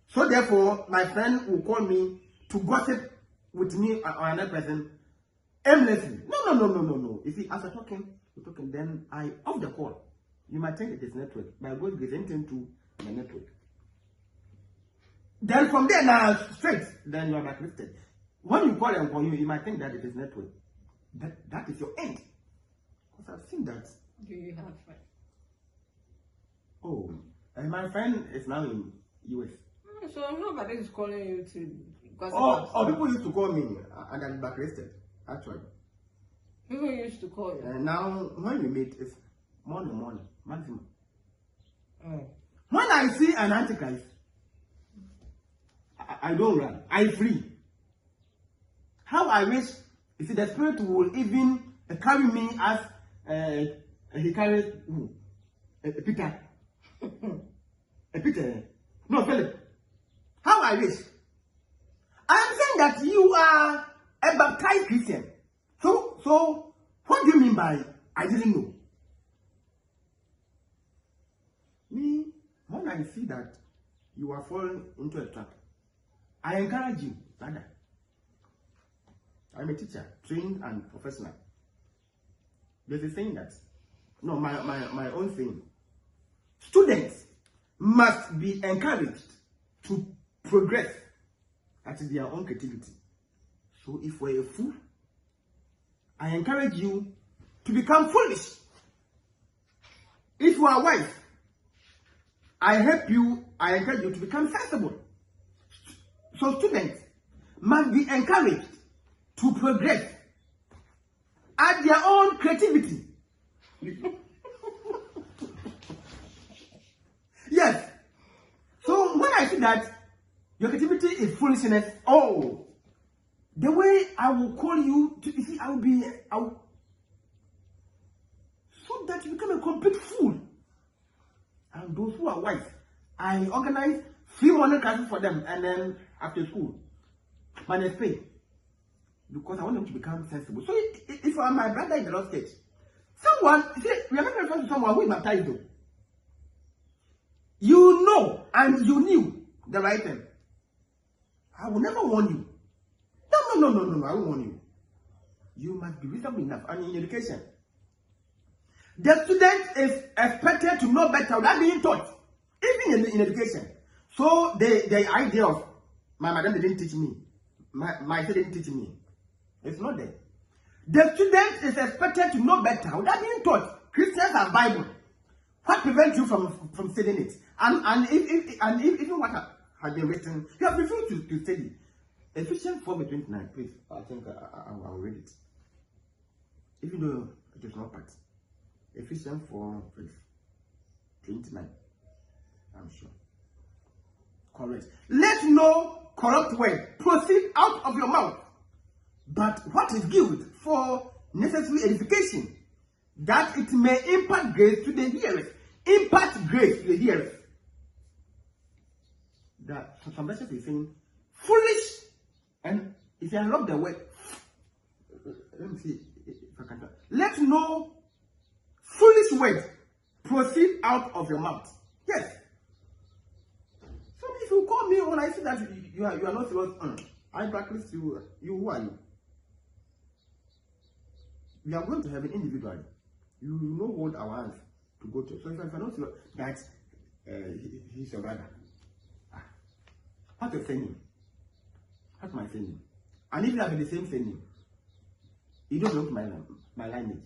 So therefore, my friend will call me to gossip with me or another person aimlessly. No. You see, as we're talking, then I off the call. You might think it is network. By God, get into the network. Then from there now, straight, then you are blacklisted. When you call and call you might think that it is network. That is your end. Because I've seen that. Do you have friends? Oh, and my friend is now in US. So nobody is calling you to gossip. Oh, people used to call me and I'm blacklisted, actually. People used to call you. And now, when we meet, it's morning, maximum. Oh. When I see an antichrist, I don't run. I flee. How I wish, you see, the spirit will even carry me as he carried Peter. Peter. No, Philip. How I wish. I am saying that you are a baptized Christian. So what do you mean by I didn't know? Me, when I see that you are falling into a trap, I encourage you, rather. I'm a teacher, trained and professional. There's a saying that, no, my own saying. Students must be encouraged to progress at their own creativity. So if we're a fool, I encourage you to become foolish. If you are wise, I encourage you to become sensible. So students must be encouraged to progress at their own creativity. Yes. So when I see that your creativity is foolishness, oh, the way I will call you, you see, so that you become a complete fool. And those who are wise, I organize free morning classes for them, and then after school, minus pay, because I want them to become sensible. So if you are my brother in the Lord's church, someone, see, we are not referring to someone who is baptized though. You know and you knew the right thing. I will never warn you. No, I won't warn you. You must be reasonable enough. And in education, the student is expected to know better without being taught, even in education. So the idea of my madam didn't teach me, my teacher didn't teach me, it's not there. The student is expected to know better without being taught. Christians have Bible. What prevents you from studying it? And if even what has been written, you have refused to study. Ephesians 4:29, please. I think I will read it. Even though it is not part. Ephesians 4:29. I'm sure. Correct. Let no corrupt word proceed out of your mouth, but what is good for necessary edification, that it may impart grace to the hearers. Impart grace to the hearers. That some verses is saying foolish, and if you unlock the word, let me see if I can tell. Let no foolish word proceed out of your mouth. Yes. So if you call me when I see that you are not serious, I practice you. Who are you? We are going to heaven individually. You know what our hands to go to. So if I don't know that he's your brother, what's your surname? What's my surname? And if you have the same surname, you don't belong to my lineage.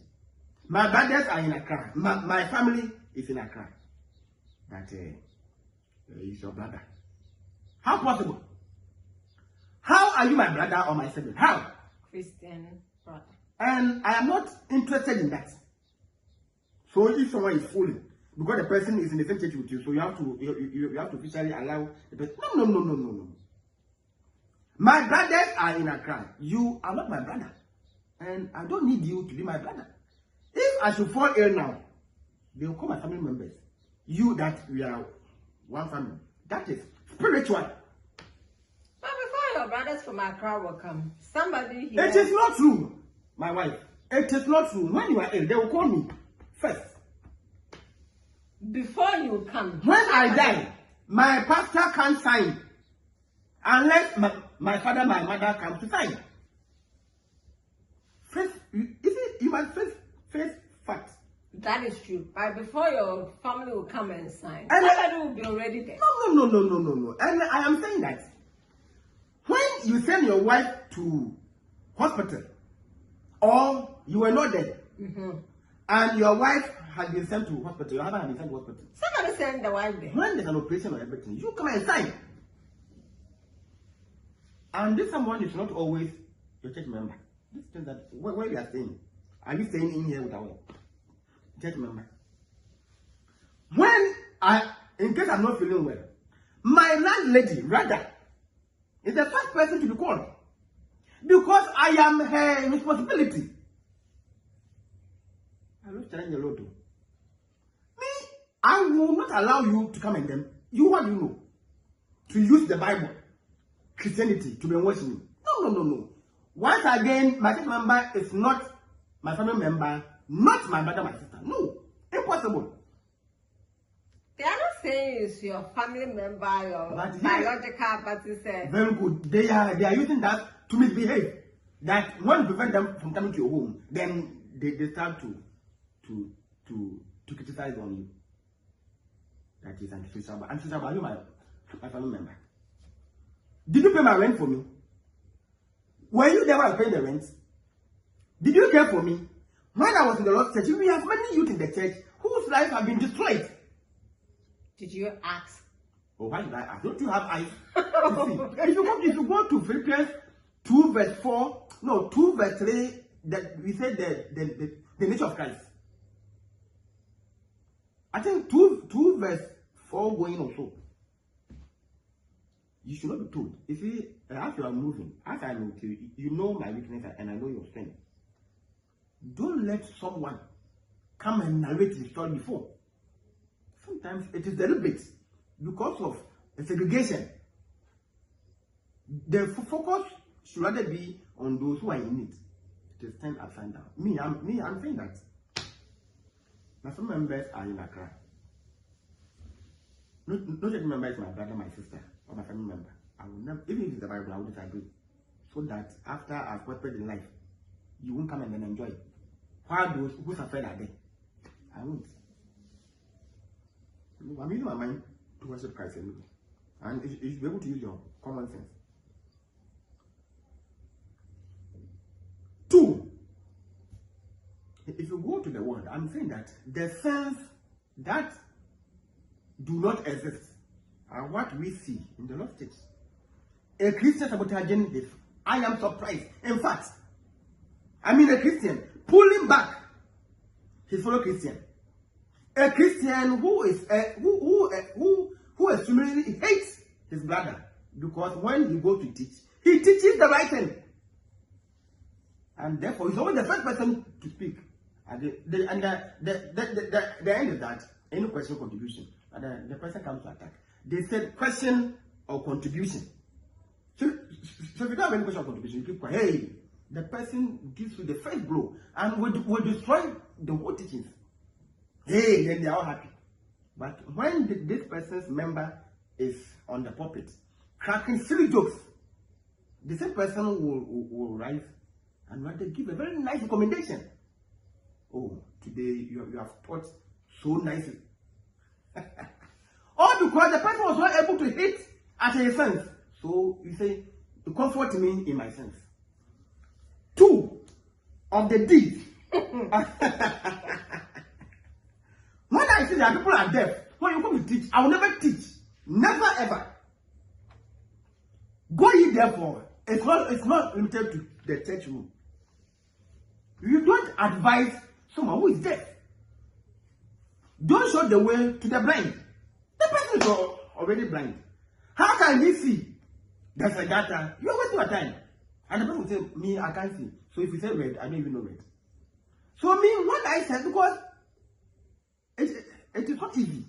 My brothers are in Accra. My family is in Accra. But he's your brother. How possible? How are you my brother or my sibling? How? Christian brother. And I am not interested in that. So if someone is fooling, because the person is in the same church with you, so you have to officially allow the person. No. My brothers are in Accra. You are not my brother. And I don't need you to be my brother. If I should fall ill now, they will call my family members. You that we are one family. That is spiritual. But before your brothers from Accra will come, somebody here... It is not true, my wife. It is not true. When you are ill, they will call me first. Before you come. When I die, my pastor can't sign unless my father, my mother come to sign. First, you must face facts. That is true. But before your family will come and sign, and somebody will be already there. No. And I am saying that when you send your wife to hospital, or you were not there, and your wife has been sent to hospital, your husband has been sent to hospital. Somebody send the wife there. When there's an operation or everything, you come and sign. And this someone is not always your church member. This thing that where you are staying. Are you staying in here with our church member? When in case I'm not feeling well, my landlady rather is the first person to be called, because I am her responsibility. I don't challenge your Lord. Me, I will not allow you to come and them. You what do you know? To use the Bible, Christianity to brainwash me. No. Once again, my church member is not my family member, not my brother, my sister. No, impossible. They are not saying it's your family member, your biological, but it's very good. They are using that to misbehave. That when you prevent them from coming to your home, then they start to criticize on you. That is anti-social. Anti-social, are you my family member? Did you pay my rent for me? Were you there when I was paying the rent? Did you care for me? When I was in the Lord's church, we have many youth in the church whose lives have been destroyed. Did you ask Or why did I ask? Don't you have eyes to see? If you go to Philippians 2 verse 4, no, 2 verse 3, that we said the nature of Christ. I think 2 verse 4 going also. You should not be told. You see, as you are moving, as I know you, you know my weakness and I know your strength. Don't let someone come and narrate the story before. Sometimes it is deliberate because of segregation. The focus should rather be on those who are in it. It is turned upside down. I'm saying that. My family members are in Accra. Not just members, my brother, my sister, or my family member. I will never, even if it's the Bible, I will disagree. So that after I've prospered in life, you won't come and then enjoy it. While those who suffer are there, I won't. I'm using my mind to worship Christ anyway. And you should be able to use your common sense. 2, if you go to the world, I'm saying that the sense that do not exist are what we see in the Lord Church. A Christian sabotaging this. I am surprised. In fact, I mean a Christian pulling back his fellow Christian. A Christian who is who extremely hates his brother because when he goes to teach, he teaches the right thing. And therefore, he's always the first person to speak. And the end is that any question or contribution, the person comes to attack. They said question or contribution. So if you don't have any question or contribution, you keep quiet. Hey, the person gives you the first blow and will destroy the whole teachings. Hey, then they are all happy. But when this person's member is on the pulpit, cracking silly jokes, the same person will rise and rather give a very nice recommendation. Oh, today you have taught so nicely. All because the person was not able to hit at a sense. So you say, to comfort me in my sense. 2 of the deeds. When I see that people are deaf, when you come to teach, I will never teach. Never ever. Go ye therefore. It's not limited to the church room. You don't advise someone who is deaf. Don't show the way to the blind. The person is already blind. How can he see? There's a data. You're wasting your time. And the person will say, me, I can't see. So if you say red, I don't even know red. So me, what I said, because it is not easy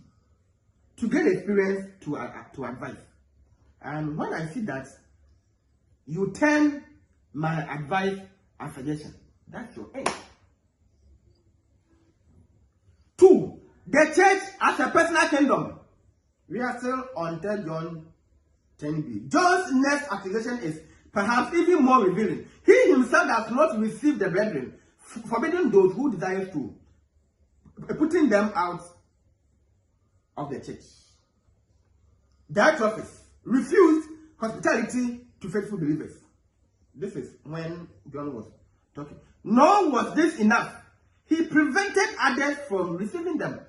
to get experience to advise. And when I see that, you turn my advice as suggestion. That's your aim. 2, the church as a personal kingdom. We are still on 3 John 10b. John's next accusation is perhaps even more revealing. He himself does not receive the brethren, forbidding those who desire to, putting them out of the church. Diotrephes refused hospitality to faithful believers. This is when John was talking. Nor was this enough. He prevented others from receiving them.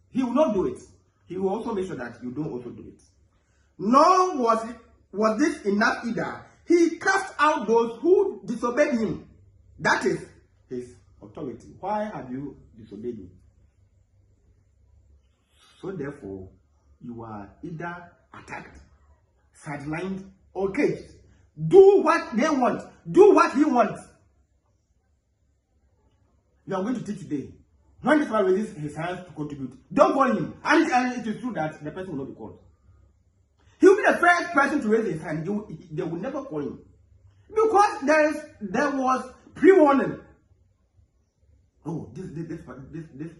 He will not do it. He will also make sure that you don't also do it. Nor was this enough either. He cast out those who disobeyed him. That is his authority. Why have you disobeyed him? So therefore, you are either attacked, sidelined, or caged. Do what they want. Do what he wants. You are going to teach today. When this man raises his hands to contribute, don't call him. And it is true that the person will not be called. He will be the first person to raise his hand. They will never call him. Because there was pre-warning. Oh, this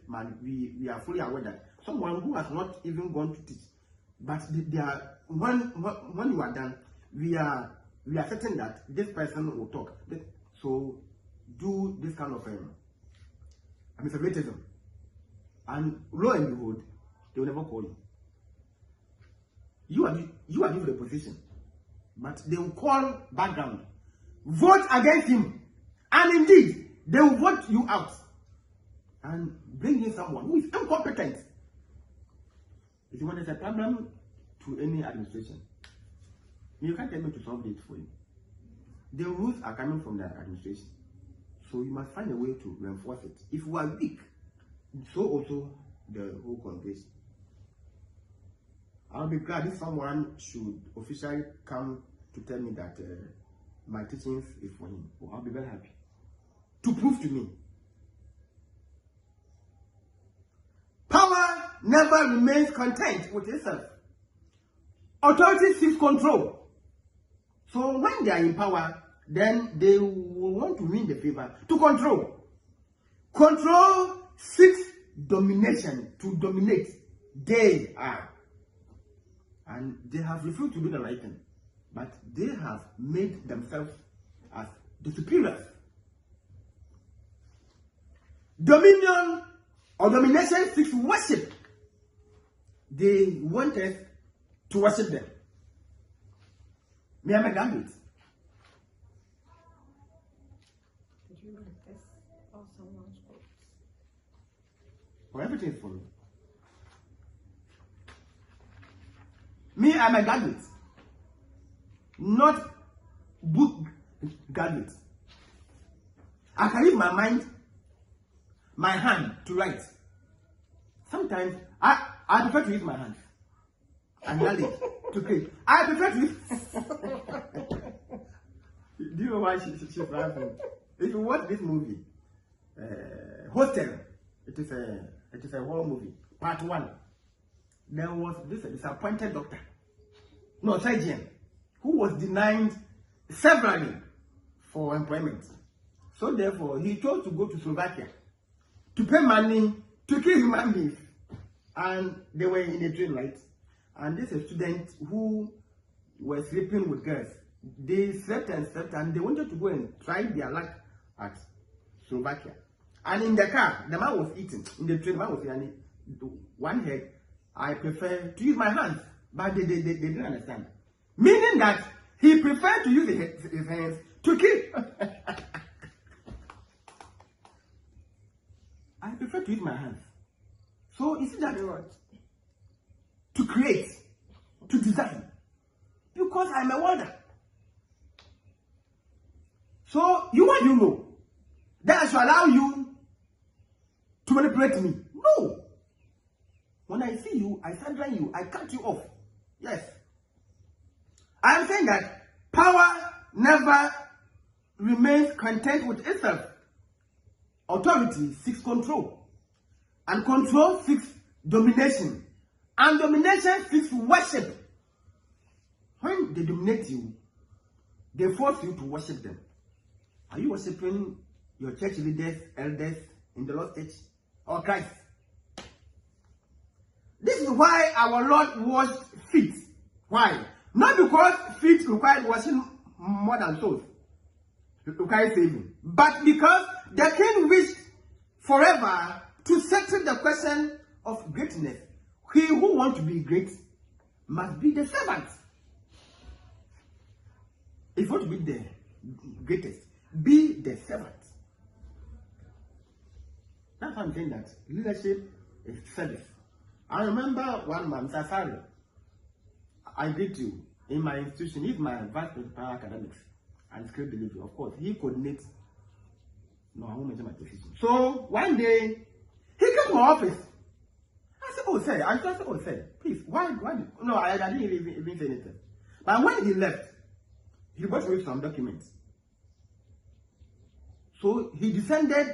man, we are fully aware that someone who has not even gone to teach, but they are when you are done, we are certain that this person will talk. So do this kind of favoritism, and lo and behold, they will never call you. You are given the position, but they will call background, vote against him, and indeed they will vote you out and bring in someone who is incompetent. If you want to say problem, to any administration. You can't tell me to solve it for you. The rules are coming from the administration. So you must find a way to reinforce it. If we are weak, so also the whole congregation. I'll be glad if someone should officially come to tell me that my teachings is for him. Oh, I'll be very happy. To prove to me. Power never remains content with itself. Authority seeks control. So when they are in power, then they will want to win the favor to control. Control seeks domination, to dominate. They are. And they have refused to do the right thing. But they have made themselves as the superiors. Dominion or domination seeks worship. They want us to worship them. Me, I'm a gambit. Did you want this or someone's quotes? For everything is for me. Me, I'm a gadget. Not book gadget. I can use my mind, my hand to write. Sometimes I prefer to use my hands and knowledge to create. I prefer to use. Do you know why she's laughing? If you watch this movie, Hostel, it is a horror movie. Part 1. There was this disappointed doctor, no surgeon, who was denied severally for employment. So therefore, he chose to go to Slovakia to pay money to kill human beings. And they were in a train, right? And this is a student who were sleeping with girls. They slept, and they wanted to go and try their luck at Slovakia. And in the car, the man was eating. In the train, the man was eating. One head, I prefer to use my hands, but they didn't understand. Meaning that he preferred to use his hands to kill. I prefer to use my hands. So you see that word? To create, to design. Because I'm a welder. So you know that should allow you to manipulate me. No. When I see you, I sideline you, I cut you off. Yes. I am saying that power never remains content with itself. Authority seeks control. And control seeks domination. And domination seeks worship. When they dominate you, they force you to worship them. Are you worshiping your church leaders, elders in the Lord's church, or Christ? This is why our Lord washed feet. Why? Not because feet required washing more than toes, required saving, but because the king wished forever to settle the question of greatness. He who wants to be great must be the servant. If you want to be the greatest, be the servant. That's why I'm saying that leadership is service. I remember one man, Mr. Sari, I greet you in my institution. He's my vice principal academics and script delivery. Of course, he coordinates. No, I won't mention my position. So one day, he came to my office. I said, "Oh, sir," I said, "Oh, sir, please, why?" No, I didn't even say anything. But when he left, he brought me some documents. So he descended,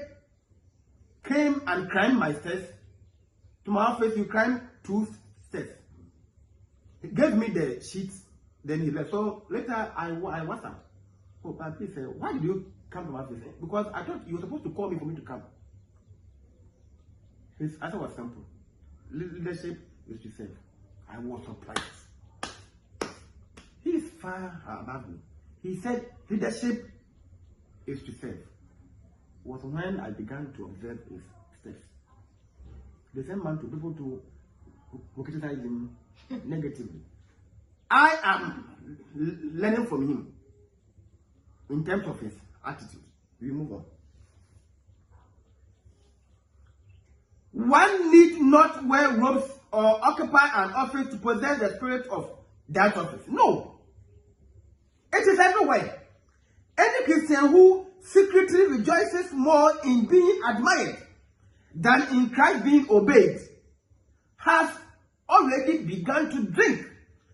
came and climbed my stairs. To my office, he climbed 2 steps. He gave me the sheets, then he left. So later, I WhatsApp. Oh, but please, why did you come to my office? Because I thought you were supposed to call me for me to come. His answer was simple. Leadership is to serve. I was surprised. He is far above me. He said leadership is to serve. Was when I began to observe his steps. The same man to people to criticize him negatively. I am learning from him in terms of his attitude. We move on. One need not wear robes or occupy an office to possess the spirit of that office. No. It is everywhere. Any Christian who secretly rejoices more in being admired than in Christ being obeyed has already begun to drink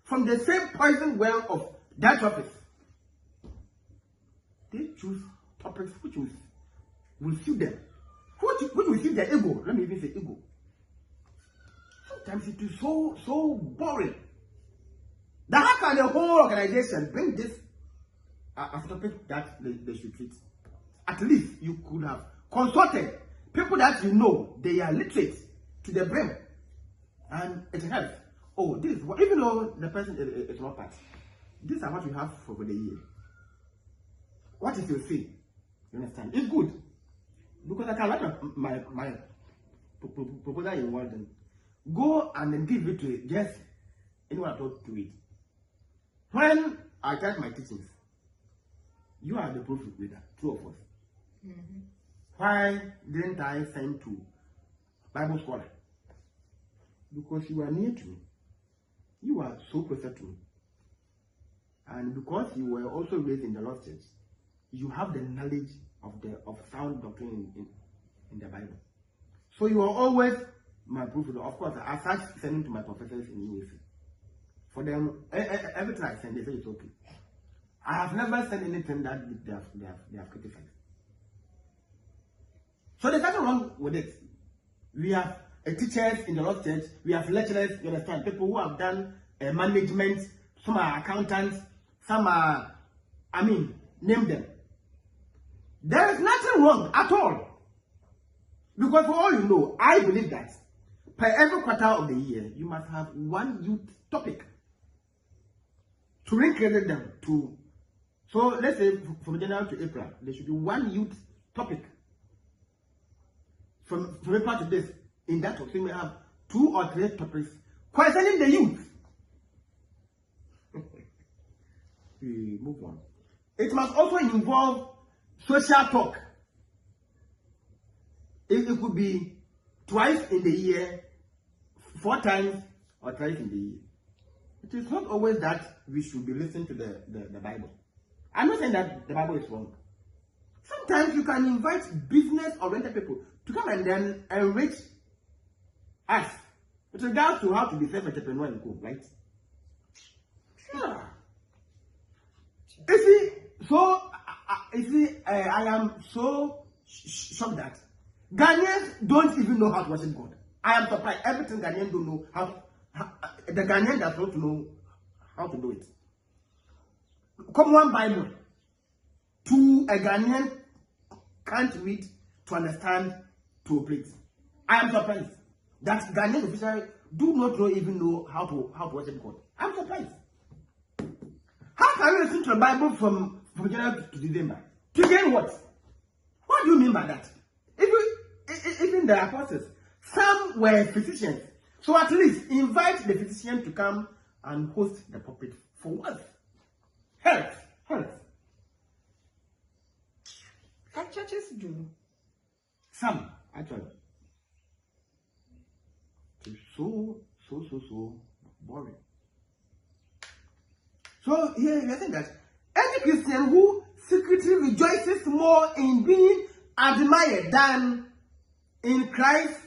from the same poison well of that office. They choose topics which will suit them. Which will suit their ego. Let me even say ego. Sometimes it is so boring. That how can the whole organization bring this as a topic that they should treat? At least you could have consulted people that you know they are literate to the brim, and it helps. Oh, this is what, even though the person is not part, these are what you have for the year. What is your say? You understand? It's good because I can write my proposal in word and go and then give it to just anyone I talk to it. When I start my teachings, you are the proof reader, two of us. Mm-hmm. Why didn't I send to Bible scholar? Because you are near to me. You are so closer to me. And because you were also raised in the Lord's church, you have the knowledge of sound doctrine in the Bible. So you are always my proof reader. Of course, I start sending to my professors in UAC. For them, everything I send, they say it's okay. I have never sent anything that they have criticized. So there's nothing wrong with it. We have teachers in the Lord's church. We have lecturers, you understand, people who have done management. Some are accountants. Some are, name them. There is nothing wrong at all. Because for all you know, I believe that per every quarter of the year, you must have one youth topic to recredit them to. So let's say from January to April, there should be one youth topic. From April to this, in that topic, we have 2 or 3 topics concerning the youth. We move on. It must also involve social talk. It could be twice in the year, 4 times, or twice in the year. It is not always that we should be listening to the Bible. I'm not saying that the Bible is wrong. Sometimes you can invite business-oriented people to come and then enrich us with regards to how to be self-entrepreneur and co, right? Sure. I am so shocked that Ghanaians don't even know how to worship God. I am surprised. Everything Ghanaians don't know the Ghanaian does not know how to do it. Come one Bible to a Ghanaian can't read to understand to operate. I am surprised that Ghanaian officials do not even know how to worship God. I'm surprised. How can you listen to the Bible from January to December? To gain what? What do you mean by that? Even the apostles, some were physicians. So at least invite the physician to come and host the pulpit for what? Health. What churches do? Some, actually. It's so boring. So here you think that any Christian who secretly rejoices more in being admired than in Christ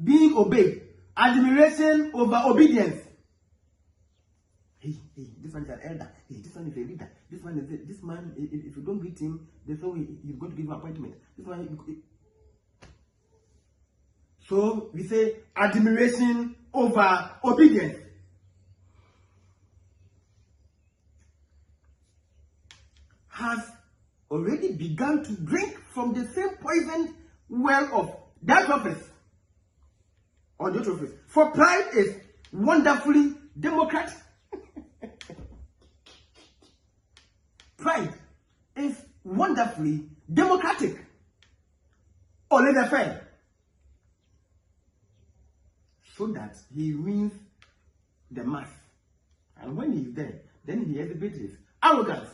being obeyed, admiration over obedience. Hey, this one is an elder. Hey, this one is a leader. This one is this man. If you don't greet him, there's no way he's going to give you an appointment. This one. So we say admiration over obedience. Has already begun to drink from the same poisoned well of Diotrephes or Diotrephes. For pride is wonderfully democratic. Pride is wonderfully democratic. Or let fair. So that he wins the mass. And when he is there, then he exhibits his arrogance.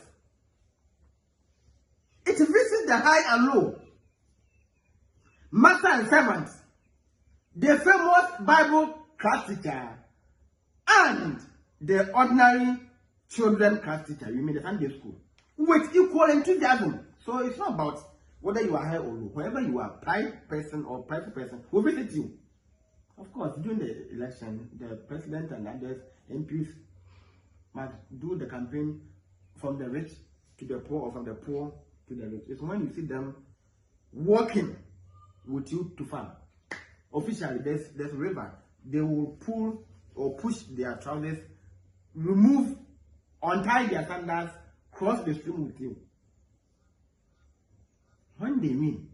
It visits the high and low, master and servant. The famous Bible class teacher and the ordinary children class teacher, you mean the Sunday school, with equal enthusiasm. So it's not about whether you are high or low. Whoever you are, private person or private person, will visit you. Of course, during the election, the president and others, MPs, must do the campaign from the rich to the poor or from the poor to the rich. It's when you see them walking with you to farm. Officially, there's a river. They will pull or push their trousers, remove, untie their sandals, cross the stream with you. When they mean,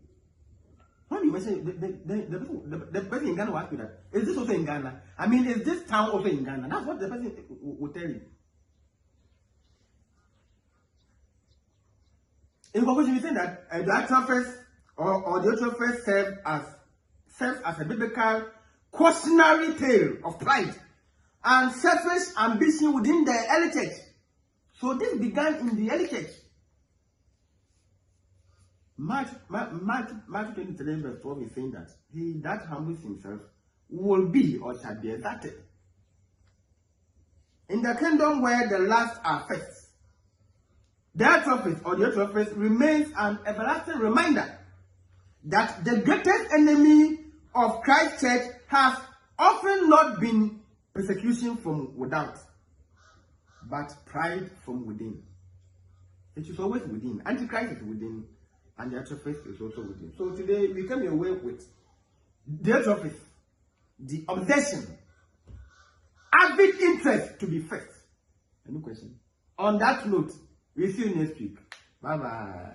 when you mention the person in Ghana will ask you that, is this also in Ghana? I mean, is this town also in Ghana? That's what the person will tell you. In conclusion, we say that Diotrephes or Diotrephes serves as a biblical cautionary tale of pride and selfish ambition within the early church. So this began in the early church. Matthew 23 verse 12 is saying that he that humbles himself will be or shall be exalted in the kingdom where the last are first. Diotrephes remains an everlasting reminder that the greatest enemy of Christ's church has often not been persecution from without, but pride from within. It is always within. Antichrist is within, and Diotrephes is also within. So today we came away with Diotrephes, the obsession, avid interest to be first. Any question? On that note, we'll see you next week. Bye bye.